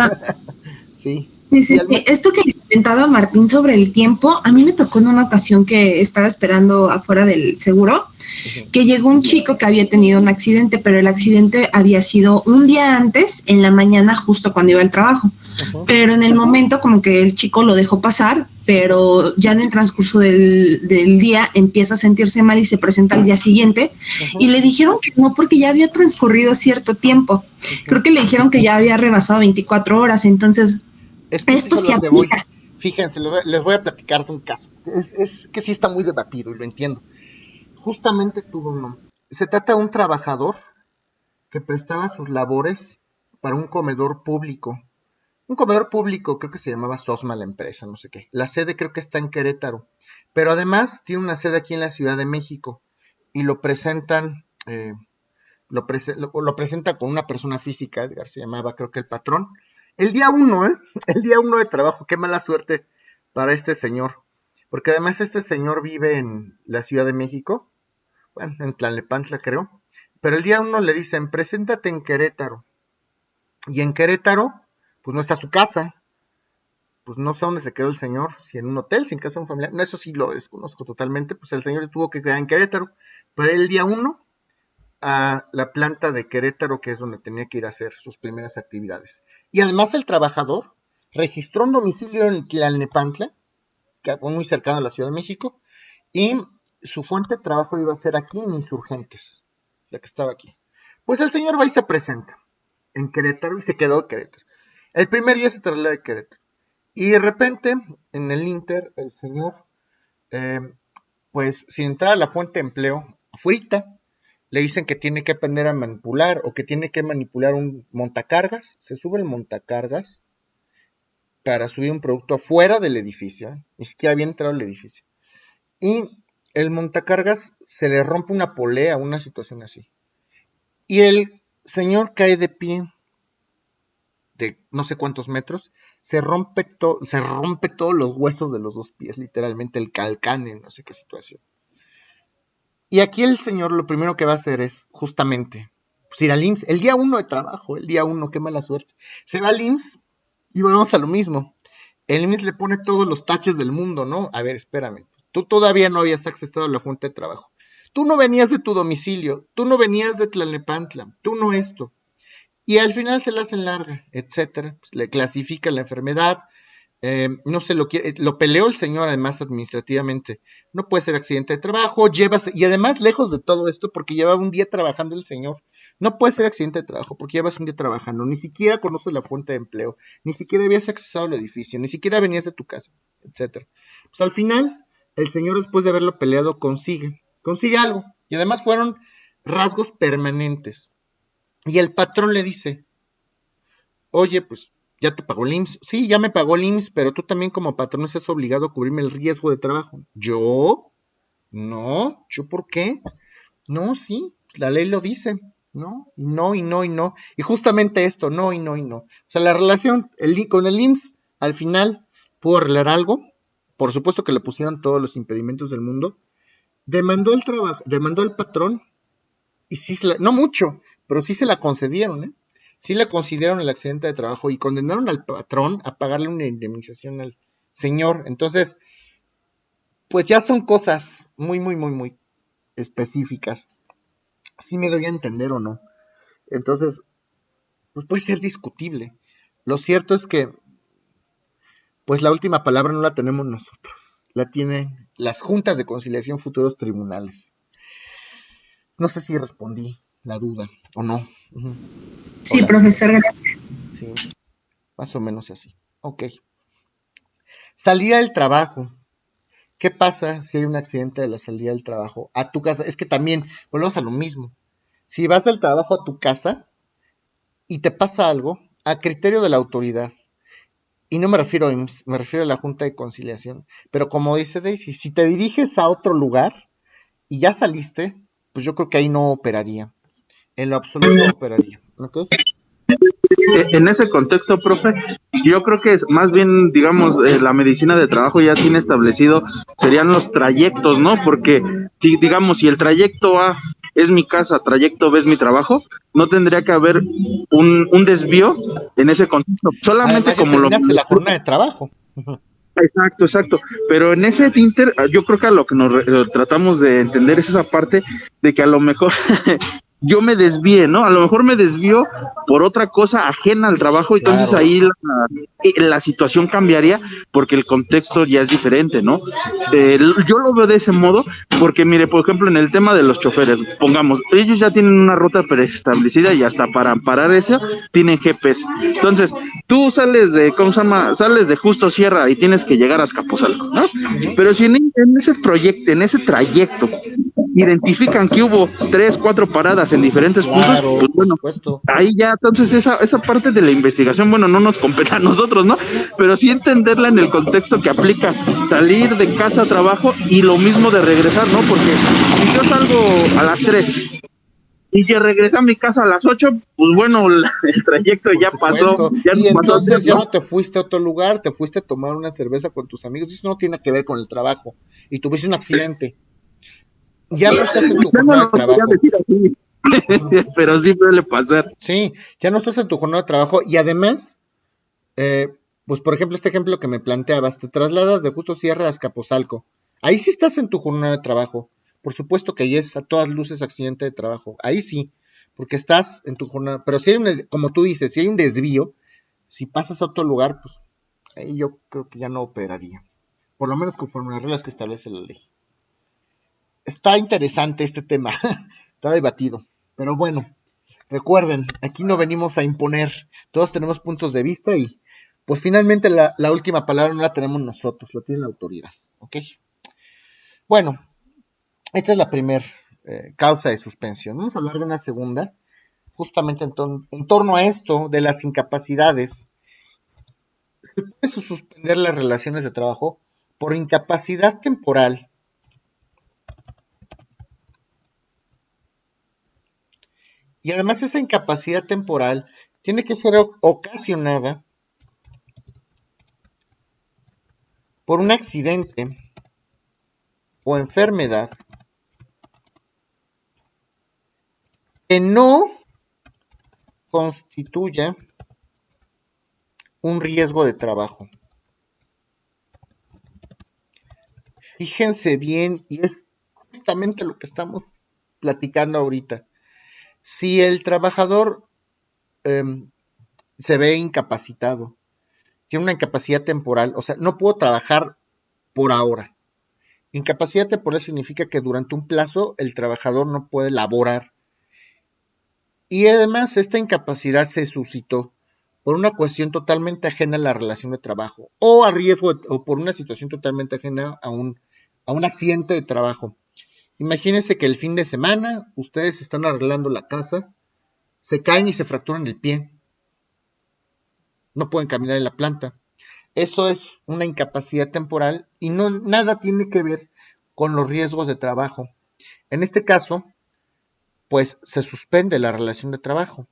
Sí. sí, Y sí, al sí. Esto que le comentaba Martín sobre el tiempo, a mí me tocó en una ocasión que estaba esperando afuera del seguro, uh-huh. que llegó un chico que había tenido un accidente, pero el accidente había sido un día antes, en la mañana, justo cuando iba al trabajo. Uh-huh. Pero en el momento como que el chico lo dejó pasar, pero ya en el transcurso del día empieza a sentirse mal y se presenta al día siguiente Uh-huh. y le dijeron que no porque ya había transcurrido cierto tiempo. Uh-huh. Creo que le dijeron que ya había rebasado 24 horas, entonces es que esto eso es se lo que voy. aplica. Fíjense, les voy a platicar de un caso. Es que sí está muy debatido y lo entiendo. Justamente tuvo uno. Se trata de un trabajador que prestaba sus labores para un comedor público. Un comedor público, creo que se llamaba Sosma la empresa, no sé qué. La sede creo que está en Querétaro. Pero además tiene una sede aquí en la Ciudad de México. Y lo presentan, lo presenta con una persona física, Edgar se llamaba, creo que el patrón. El día uno, el día uno de trabajo, qué mala suerte para este señor. Porque además este señor vive en la Ciudad de México, bueno, en Tlalnepantla creo. Pero el día uno le dicen, preséntate en Querétaro. Y en Querétaro, pues no está su casa. Pues no sé dónde se quedó el señor, si en un hotel, si en casa de un familiar. No, eso sí lo desconozco totalmente. Pues el señor tuvo que quedar en Querétaro. Pero el día uno a la planta de Querétaro, que es donde tenía que ir a hacer sus primeras actividades. Y además el trabajador registró un domicilio en Tlalnepantla, que fue muy cercano a la Ciudad de México, y su fuente de trabajo iba a ser aquí en Insurgentes, ya que estaba aquí. Pues el señor va y se presenta en Querétaro y se quedó en Querétaro. El primer día se traslada de Querétaro. Y de repente, en el Inter, el señor, eh, pues sin entrar a la fuente de empleo, afuera, le dicen que tiene que aprender a manipular o que tiene que manipular un montacargas. Se sube el montacargas para subir un producto afuera del edificio, ni siquiera había entrado al edificio. Y el montacargas se le rompe una polea, una situación así. Y el señor cae de pie de no sé cuántos metros, se rompe todos los huesos de los dos pies, literalmente el calcáneo, no sé qué situación. Y aquí el señor lo primero que va a hacer es justamente pues, ir al IMSS, el día uno de trabajo, el día uno, qué mala suerte. Se va al IMSS y volvemos a lo mismo. El IMSS le pone todos los taches del mundo, ¿no? A ver, espérame. Tú todavía no habías accesado a la fuente de trabajo. Tú no venías de tu domicilio, tú no venías de Tlalnepantla, tú no esto. Y al final se la hacen larga, etcétera. Pues le clasifican la enfermedad, no se lo quiere, lo peleó el señor además administrativamente. No puede ser accidente de trabajo, y además lejos de todo esto, porque llevaba un día trabajando el señor. No puede ser accidente de trabajo porque llevas un día trabajando, ni siquiera conoces la fuente de empleo, ni siquiera habías accesado al edificio, ni siquiera venías de tu casa, etcétera. Pues al final, el señor después de haberlo peleado consigue algo. Y además fueron rasgos permanentes. Y el patrón le dice, oye, pues ya te pagó el IMSS. Sí, ya me pagó el IMSS, pero tú también como patrón estás obligado a cubrirme el riesgo de trabajo. ¿Yo? No, ¿yo por qué? No, sí, la ley lo dice. No, y no, y no, y no. Y justamente esto, no, y no, y no. O sea, la relación con el IMSS, al final, pudo arreglar algo. Por supuesto que le pusieron todos los impedimentos del mundo. Demandó al patrón, y sí, no mucho, pero sí se la concedieron, ¿eh? Sí le concedieron el accidente de trabajo y condenaron al patrón a pagarle una indemnización al señor. Entonces, pues ya son cosas muy, muy, muy, muy específicas. Si me doy a entender o no. Entonces, pues puede ser discutible. Lo cierto es que, pues la última palabra no la tenemos nosotros. La tiene las juntas de conciliación futuros tribunales. No sé si respondí la duda o no. Uh-huh. Sí, hola, profesor, gracias. Sí, más o menos así. Ok. Salida del trabajo. ¿Qué pasa si hay un accidente de la salida del trabajo a tu casa? Es que también volvemos a lo mismo. Si vas del trabajo a tu casa y te pasa algo, a criterio de la autoridad, y no me refiero a IMSS, me refiero a la Junta de Conciliación, pero como dice Daisy, si te diriges a otro lugar y ya saliste, pues yo creo que ahí no operaría. En lo absoluto operaría. ¿Ok? En ese contexto, profe, yo creo que es más bien, digamos, la medicina de trabajo ya tiene establecido, serían los trayectos, ¿no? Porque si, digamos, si el trayecto A es mi casa, trayecto B es mi trabajo, no tendría que haber un desvío en ese contexto. Solamente Además, ya como lo... terminaste la jornada de trabajo. Uh-huh. Exacto, exacto. Pero en ese inter, yo creo que a lo que nos tratamos de entender es esa parte de que a lo mejor yo me desvíe, ¿no? A lo mejor me desvío por otra cosa ajena al trabajo, entonces Claro. ahí la situación cambiaría porque el contexto ya es diferente, ¿no? Yo lo veo de ese modo porque, mire, por ejemplo, en el tema de los choferes, pongamos, ellos ya tienen una ruta preestablecida y hasta para parar eso tienen GPS. Entonces, tú sales de, ¿cómo se llama? Sales de Justo Sierra y tienes que llegar a Azcapotzalco, ¿no? Uh-huh. Pero si en ese proyecto, en ese trayecto, identifican que hubo 3, 4 paradas en diferentes puntos, pues bueno, ahí ya, entonces esa parte de la investigación, bueno, no nos compete a nosotros, ¿no? Pero sí entenderla en el contexto que aplica salir de casa a trabajo y lo mismo de regresar, ¿no? Porque si yo salgo a las 3 y que regresé a mi casa a las 8, pues bueno, el trayecto ya pasó. Ya y no pasó, entonces ya no te fuiste a otro lugar, te fuiste a tomar una cerveza con tus amigos, eso no tiene que ver con el trabajo, y tuviste un accidente. Ya no estás en tu jornada de trabajo. Pero sí suele pasar. Sí, ya no estás en tu jornada de trabajo y además, pues por ejemplo, este ejemplo que me planteabas, te trasladas de Justo Sierra a Azcapotzalco. Ahí sí estás en tu jornada de trabajo. Por supuesto que ahí es a todas luces accidente de trabajo. Ahí sí, porque estás en tu jornada. Pero si hay como tú dices, si hay un desvío, si pasas a otro lugar, pues ahí yo creo que ya no operaría. Por lo menos conforme a las reglas que establece la ley. Está interesante este tema, está debatido, pero bueno, recuerden, aquí no venimos a imponer, todos tenemos puntos de vista y pues finalmente la última palabra no la tenemos nosotros, la tiene la autoridad, ¿ok? Bueno, esta es la primera causa de suspensión. Vamos a hablar de una segunda, justamente en torno a esto de las incapacidades. Se puede suspender las relaciones de trabajo por incapacidad temporal. Y además esa incapacidad temporal tiene que ser ocasionada por un accidente o enfermedad que no constituya un riesgo de trabajo. Fíjense bien, y es justamente lo que estamos platicando ahorita. Si el trabajador se ve incapacitado, tiene una incapacidad temporal, o sea, no puedo trabajar por ahora. Incapacidad temporal significa que durante un plazo el trabajador no puede laborar. Y además esta incapacidad se suscitó por una cuestión totalmente ajena a la relación de trabajo o a riesgo o por una situación totalmente ajena a un accidente de trabajo. Imagínense que el fin de semana ustedes están arreglando la casa, se caen y se fracturan el pie. No pueden caminar en la planta. Eso es una incapacidad temporal y no nada tiene que ver con los riesgos de trabajo. En este caso, pues se suspende la relación de trabajo.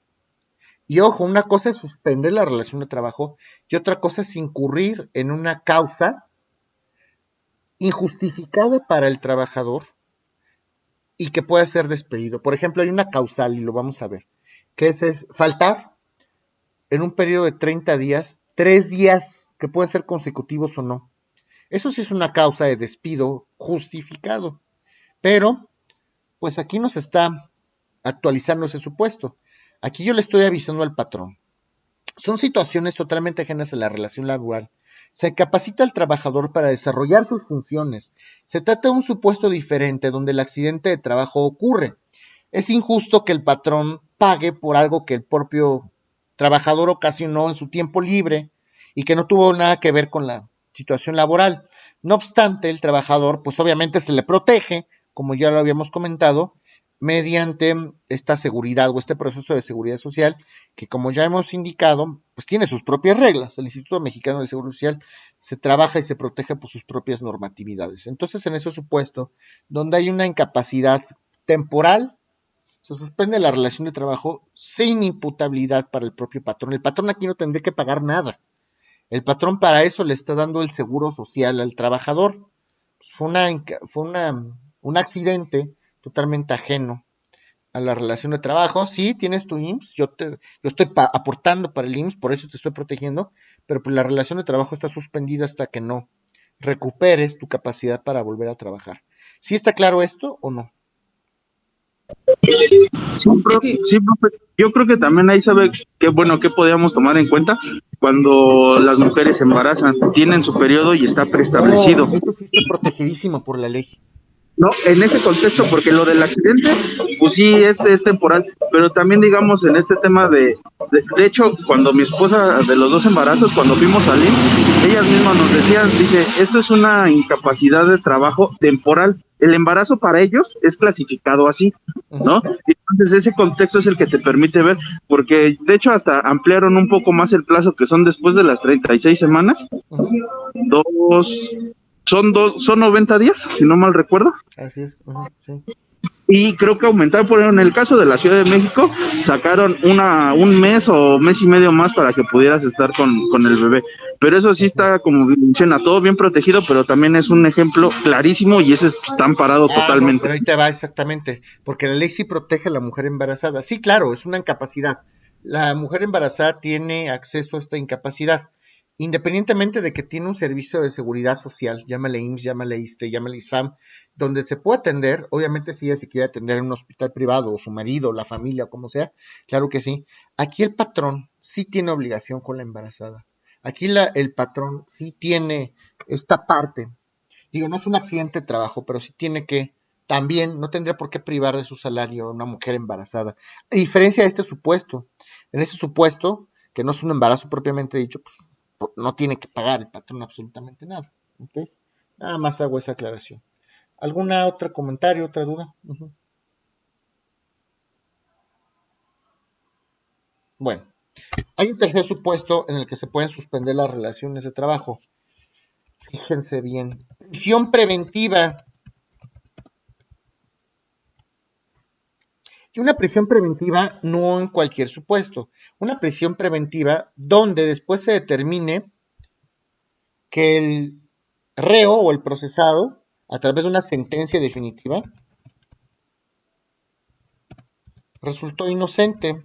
Y ojo, una cosa es suspender la relación de trabajo y otra cosa es incurrir en una causa injustificada para el trabajador y que pueda ser despedido. Por ejemplo, hay una causal, y lo vamos a ver, que es faltar en un periodo de 30 días, 3 días que pueden ser consecutivos o no. Eso sí es una causa de despido justificado. Pero, pues aquí nos está actualizando ese supuesto. Aquí yo le estoy avisando al patrón. Son situaciones totalmente ajenas a la relación laboral Se capacita al trabajador para desarrollar sus funciones. Se trata de un supuesto diferente donde el accidente de trabajo ocurre. Es injusto que el patrón pague por algo que el propio trabajador ocasionó en su tiempo libre y que no tuvo nada que ver con la situación laboral. No obstante, el trabajador, pues obviamente se le protege, como ya lo habíamos comentado, mediante esta seguridad o este proceso de seguridad social, que como ya hemos indicado, pues tiene sus propias reglas. El Instituto Mexicano de Seguro Social se trabaja y se protege por sus propias normatividades. Entonces, en ese supuesto, donde hay una incapacidad temporal, se suspende la relación de trabajo sin imputabilidad para el propio patrón. El patrón aquí no tendría que pagar nada. El patrón para eso le está dando el seguro social al trabajador. Fue un accidente totalmente ajeno a la relación de trabajo. Sí, tienes tu IMSS, yo estoy aportando para el IMSS, por eso te estoy protegiendo, pero pues la relación de trabajo está suspendida hasta que no recuperes tu capacidad para volver a trabajar. ¿Sí está claro esto o no? Sí, profe. Yo creo que también ahí sabe qué bueno que podíamos tomar en cuenta cuando las mujeres se embarazan, tienen su periodo y está preestablecido. Eso sí está protegidísimo por la ley. No, en ese contexto, porque lo del accidente, pues sí es temporal, pero también digamos en este tema de hecho, cuando mi esposa de los dos embarazos, cuando fuimos a salir, ellas mismas nos decían, dice, esto es una incapacidad de trabajo temporal, el embarazo para ellos es clasificado así, ¿no? Entonces ese contexto es el que te permite ver, porque de hecho hasta ampliaron un poco más el plazo, que son después de las 36 semanas, dos, son 90 días, si no mal recuerdo. Así es, sí. Y creo que aumentaron, por ejemplo, en el caso de la Ciudad de México, sacaron un mes o mes y medio más para que pudieras estar con el bebé. Pero eso sí está, como menciona, todo bien protegido, pero también es un ejemplo clarísimo y ese está amparado totalmente. No, pero ahí te va exactamente, porque la ley sí protege a la mujer embarazada. Sí, claro, es una incapacidad. La mujer embarazada tiene acceso a esta incapacidad, independientemente de que tiene un servicio de seguridad social, llámale IMSS, llámale ISSSTE, llámale ISFAM, donde se puede atender, obviamente si ella se quiere atender en un hospital privado, o su marido, la familia, o como sea, claro que sí. Aquí el patrón sí tiene obligación con la embarazada. Aquí el patrón sí tiene esta parte. Digo, no es un accidente de trabajo, pero sí tiene que, también, no tendría por qué privar de su salario a una mujer embarazada. A diferencia de este supuesto, en ese supuesto, que no es un embarazo propiamente dicho, pues no tiene que pagar el patrón absolutamente nada. ¿Ok? Nada más hago esa aclaración. ¿Alguna otra comentario, otra duda? Bueno, hay un tercer supuesto en el que se pueden suspender las relaciones de trabajo. Fíjense bien. Prisión preventiva. Y una prisión preventiva no en cualquier supuesto. Una prisión preventiva donde después se determine que el reo o el procesado, a través de una sentencia definitiva, resultó inocente,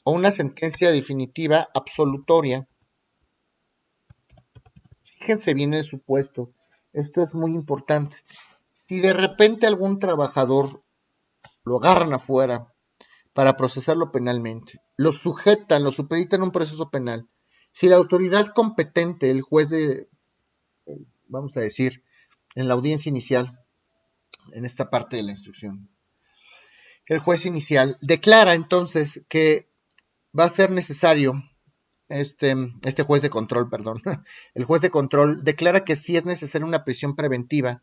o una sentencia definitiva absolutoria. Fíjense bien el supuesto. Esto es muy importante. Si de repente algún trabajador lo agarran afuera para procesarlo penalmente, lo sujetan, lo supeditan a un proceso penal, si la autoridad competente, el juez vamos a decir, en la audiencia inicial, en esta parte de la instrucción, el juez inicial declara entonces que va a ser necesario, este juez de control, perdón, el juez de control declara que sí es necesaria una prisión preventiva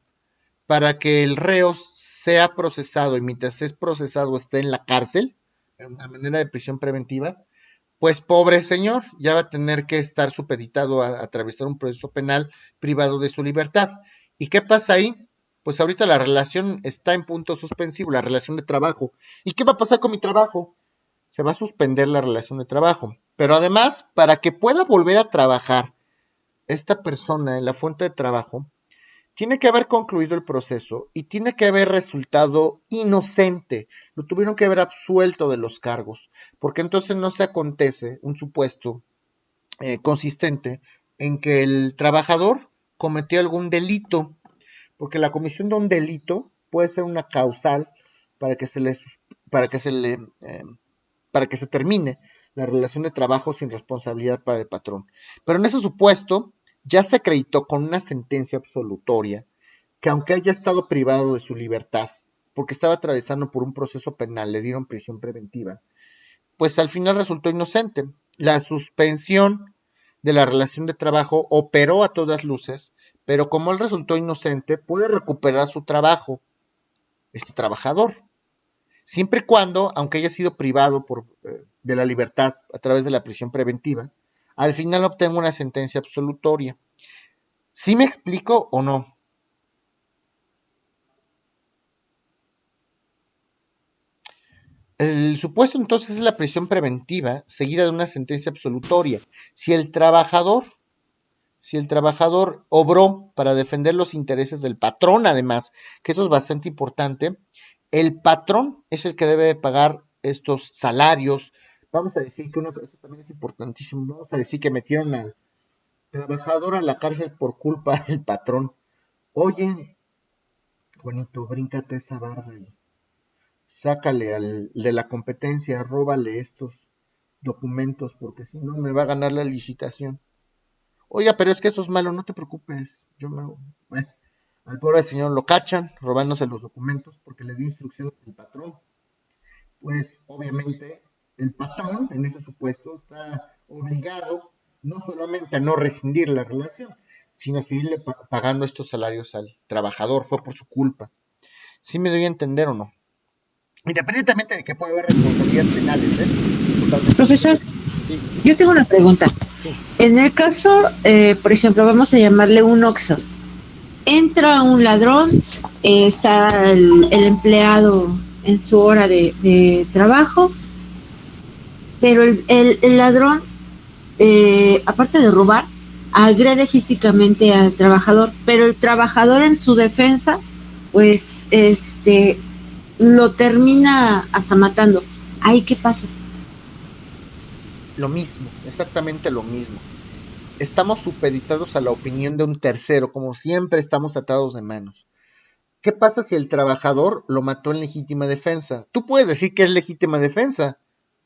para que el reo sea procesado y mientras es procesado esté en la cárcel, en una manera de prisión preventiva, pues pobre señor, ya va a tener que estar supeditado a atravesar un proceso penal privado de su libertad. ¿Y qué pasa ahí? Pues ahorita la relación está en punto suspensivo, la relación de trabajo. ¿Y qué va a pasar con mi trabajo? Se va a suspender la relación de trabajo. Pero además, para que pueda volver a trabajar esta persona en la fuente de trabajo, tiene que haber concluido el proceso y tiene que haber resultado inocente. Lo tuvieron que haber absuelto de los cargos, porque entonces no se acontece un supuesto consistente en que el trabajador cometió algún delito, porque la comisión de un delito puede ser una causal para que se le para que se le para que se termine la relación de trabajo sin responsabilidad para el patrón. Pero en ese supuesto, ya se acreditó con una sentencia absolutoria que aunque haya estado privado de su libertad, porque estaba atravesando por un proceso penal, le dieron prisión preventiva, pues al final resultó inocente. La suspensión de la relación de trabajo operó a todas luces, pero como él resultó inocente, puede recuperar su trabajo, este trabajador, siempre y cuando, aunque haya sido privado de la libertad a través de la prisión preventiva, al final obtenga una sentencia absolutoria. ¿Sí me explico o no? El supuesto entonces es la prisión preventiva seguida de una sentencia absolutoria. Si el trabajador, si el trabajador obró para defender los intereses del patrón, además, que eso es bastante importante, el patrón es el que debe de pagar estos salarios. Vamos a decir que eso también es importantísimo. Vamos a decir que metieron al trabajador a la cárcel por culpa del patrón. Oye, Juanito, bríncate esa barra y sácale al de la competencia, róbale estos documentos, porque si no me va a ganar la licitación. Oiga, pero es que eso es malo, no te preocupes. Bueno, al pobre señor lo cachan robándose los documentos porque le dio instrucciones al patrón. Pues obviamente el patrón en ese supuesto está obligado no solamente a no rescindir la relación, sino a seguirle pagando estos salarios al trabajador. Fue por su culpa. ¿Sí me doy a entender o no? Independientemente de que pueda haber responsabilidades penales, Totalmente. Profesor, Sí, yo tengo una pregunta. sí. En el caso, por ejemplo, vamos a llamarle un Oxxo. Entra un ladrón, está el empleado en su hora de trabajo, pero el ladrón, aparte de robar, agrede físicamente al trabajador, pero el trabajador en su defensa, pues, lo termina hasta matando. ¿Ahí qué pasa? Lo mismo, exactamente lo mismo. Estamos supeditados a la opinión de un tercero, como siempre estamos atados de manos. ¿Qué pasa si el trabajador lo mató en legítima defensa? Tú puedes decir que es legítima defensa,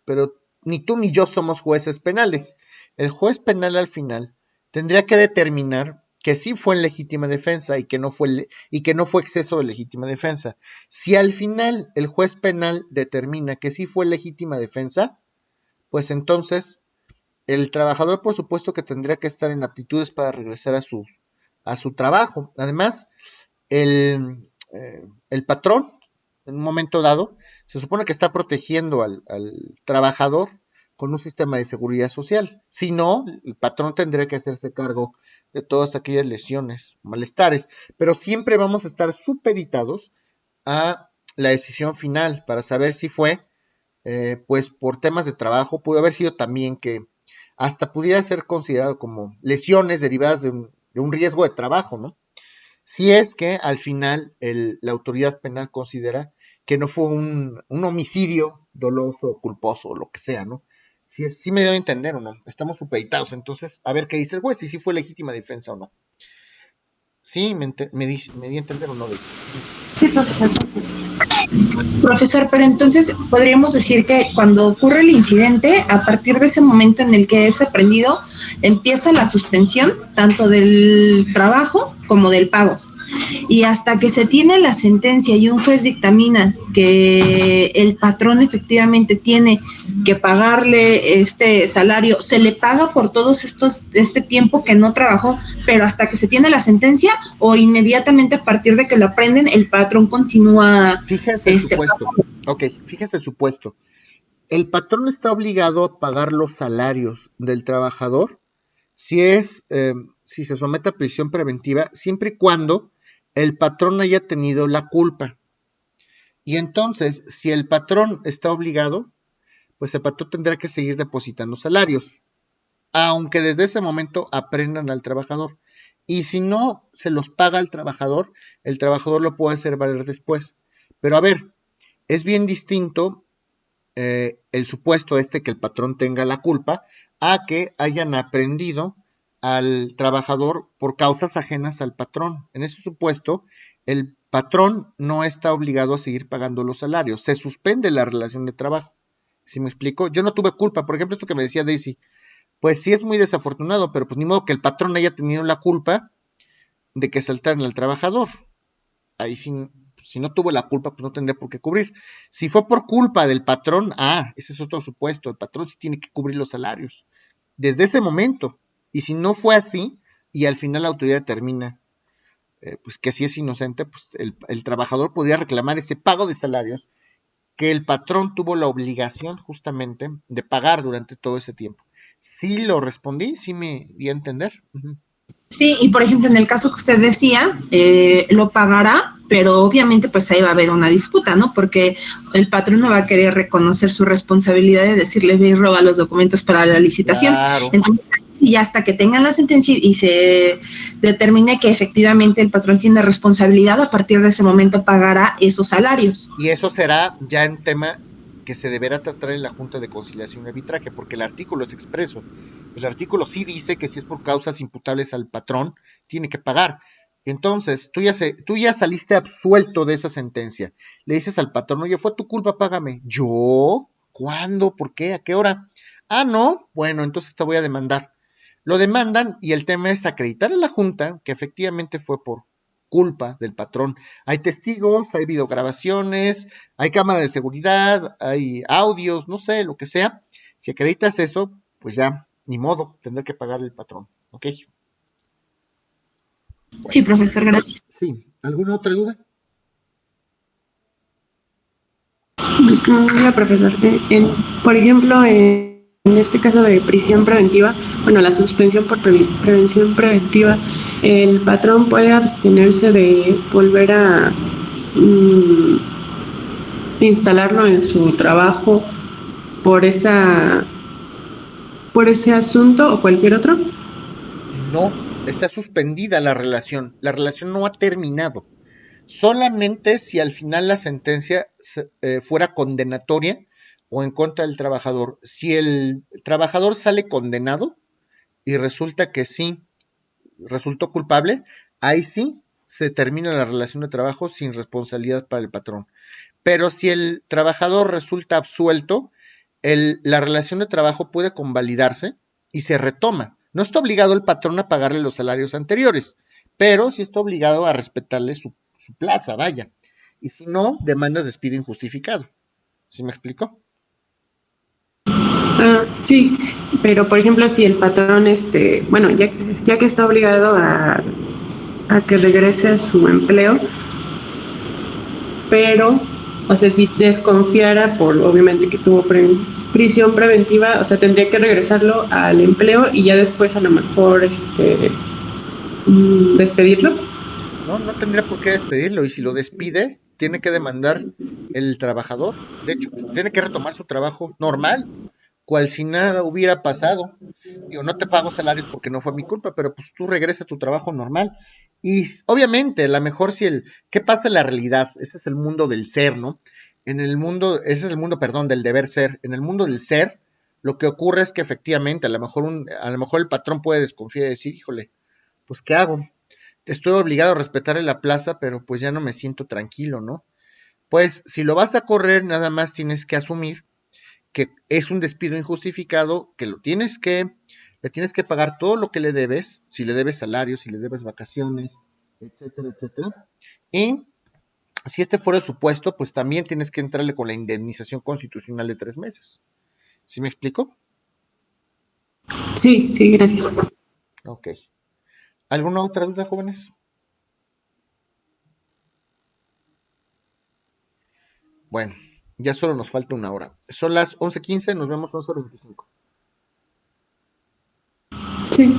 pero ni tú ni yo somos jueces penales. El juez penal al final tendría que determinar que sí fue en legítima defensa y que no fue exceso de legítima defensa. Si al final el juez penal determina que sí fue legítima defensa, pues entonces el trabajador por supuesto que tendría que estar en aptitudes para regresar a su trabajo. Además, el patrón, en un momento dado, se supone que está protegiendo al trabajador con un sistema de seguridad social. Si no, el patrón tendría que hacerse cargo de todas aquellas lesiones, malestares, pero siempre vamos a estar supeditados a la decisión final para saber si fue, pues por temas de trabajo, pudo haber sido también que hasta pudiera ser considerado como lesiones derivadas de un riesgo de trabajo, ¿no? Si es que al final la autoridad penal considera que no fue un homicidio doloso o culposo o lo que sea, ¿no? Si me debo entender o no. Estamos supeditados, entonces, a ver qué dice el juez, y si fue legítima defensa o no. Sí, me di a entender o no. Sí, profesor. Profesor, pero entonces podríamos decir que cuando ocurre el incidente, a partir de ese momento en el que es aprendido, empieza la suspensión tanto del trabajo como del pago. Y hasta que se tiene la sentencia y un juez dictamina que el patrón efectivamente tiene que pagarle este salario, se le paga por todos este tiempo que no trabajó, pero hasta que se tiene la sentencia, o inmediatamente a partir de que lo aprenden, el patrón continúa. Fíjense el supuesto. Ok, fíjense el supuesto. El patrón está obligado a pagar los salarios del trabajador si se somete a prisión preventiva, siempre y cuando el patrón haya tenido la culpa. Y entonces, si el patrón está obligado, pues el patrón tendrá que seguir depositando salarios, aunque desde ese momento aprendan al trabajador. Y si no se los paga al trabajador, el trabajador lo puede hacer valer después. Pero a ver, es bien distinto el supuesto que el patrón tenga la culpa a que hayan aprendido al trabajador por causas ajenas al patrón. En ese supuesto, el patrón no está obligado a seguir pagando los salarios, se suspende la relación de trabajo. ¿Sí me explico? Yo no tuve culpa, por ejemplo, esto que me decía Daisy, Pues sí es muy desafortunado, pero pues ni modo que el patrón haya tenido la culpa de que saltaran al trabajador. Ahí sí, si no tuvo la culpa, pues no tendría por qué cubrir. Si fue por culpa del patrón, ese es otro supuesto, el patrón sí tiene que cubrir los salarios. Desde ese momento. Y si no fue así, y al final la autoridad determina pues que si es inocente, pues el trabajador podría reclamar ese pago de salarios que el patrón tuvo la obligación justamente de pagar durante todo ese tiempo. Sí lo respondí, sí me di a entender. Uh-huh. Sí, y por ejemplo, en el caso que usted decía, lo pagará, pero obviamente pues ahí va a haber una disputa, ¿no? Porque el patrón no va a querer reconocer su responsabilidad de decirle, ve y roba los documentos para la licitación. Claro. Entonces, sí, hasta que tengan la sentencia y se determine que efectivamente el patrón tiene responsabilidad, a partir de ese momento pagará esos salarios. Y eso será ya un tema que se deberá tratar en la Junta de Conciliación y Arbitraje, porque el artículo es expreso. El artículo sí dice que si es por causas imputables al patrón, tiene que pagar. Entonces, tú ya saliste absuelto de esa sentencia. Le dices al patrón, oye, fue tu culpa, págame. ¿Yo? ¿Cuándo? ¿Por qué? ¿A qué hora? No. Bueno, entonces te voy a demandar. Lo demandan y el tema es acreditar a la Junta que efectivamente fue por culpa del patrón. Hay testigos, hay videograbaciones, hay cámaras de seguridad, hay audios, no sé, lo que sea. Si acreditas eso, pues ya, ni modo, tendrá que pagar el patrón. ¿Ok? Bueno, sí, profesor, gracias. Sí, ¿alguna otra duda? Mira, profesor, por ejemplo, en este caso de prisión preventiva, bueno, la suspensión por prevención preventiva, el patrón puede abstenerse de volver a instalarlo en su trabajo por por ese asunto o cualquier otro. No, está suspendida la relación. La relación no ha terminado. Solamente si al final la sentencia fuera condenatoria o en contra del trabajador. Si el trabajador sale condenado y resulta que sí resultó culpable, ahí sí se termina la relación de trabajo sin responsabilidad para el patrón. Pero si el trabajador resulta absuelto, la relación de trabajo puede convalidarse y se retoma. No está obligado el patrón a pagarle los salarios anteriores, pero sí está obligado a respetarle su plaza, vaya. Y si no, demandas despido injustificado. ¿Sí me explico? Sí, pero por ejemplo, si el patrón, bueno, ya que está obligado a que regrese a su empleo, pero, o sea, si desconfiara por, obviamente, que tuvo prisión preventiva, o sea, tendría que regresarlo al empleo y ya después a lo mejor, despedirlo. No, no tendría por qué despedirlo. Y si lo despide, tiene que demandar el trabajador. De hecho, pues, tiene que retomar su trabajo normal, cual si nada hubiera pasado. Digo, no te pago salarios porque no fue mi culpa, pero pues tú regresa a tu trabajo normal. Y obviamente, a lo mejor ¿qué pasa en la realidad? Ese es el mundo del ser, ¿no? Ese es el mundo, perdón, del deber ser. En el mundo del ser, lo que ocurre es que efectivamente, a lo mejor el patrón puede desconfiar y decir, híjole, pues ¿qué hago? Estoy obligado a respetarle la plaza, pero pues ya no me siento tranquilo, ¿no? Pues si lo vas a correr, nada más tienes que asumir que es un despido injustificado, que le tienes que pagar todo lo que le debes, si le debes salarios, si le debes vacaciones, etcétera, etcétera. Y si este fuera el supuesto, pues también tienes que entrarle con la indemnización constitucional de 3 meses. ¿Sí me explico? Sí, sí, gracias. Ok. ¿Alguna otra duda, jóvenes? Bueno, ya solo nos falta una hora. Son las 11:15, nos vemos 11:25. Sí.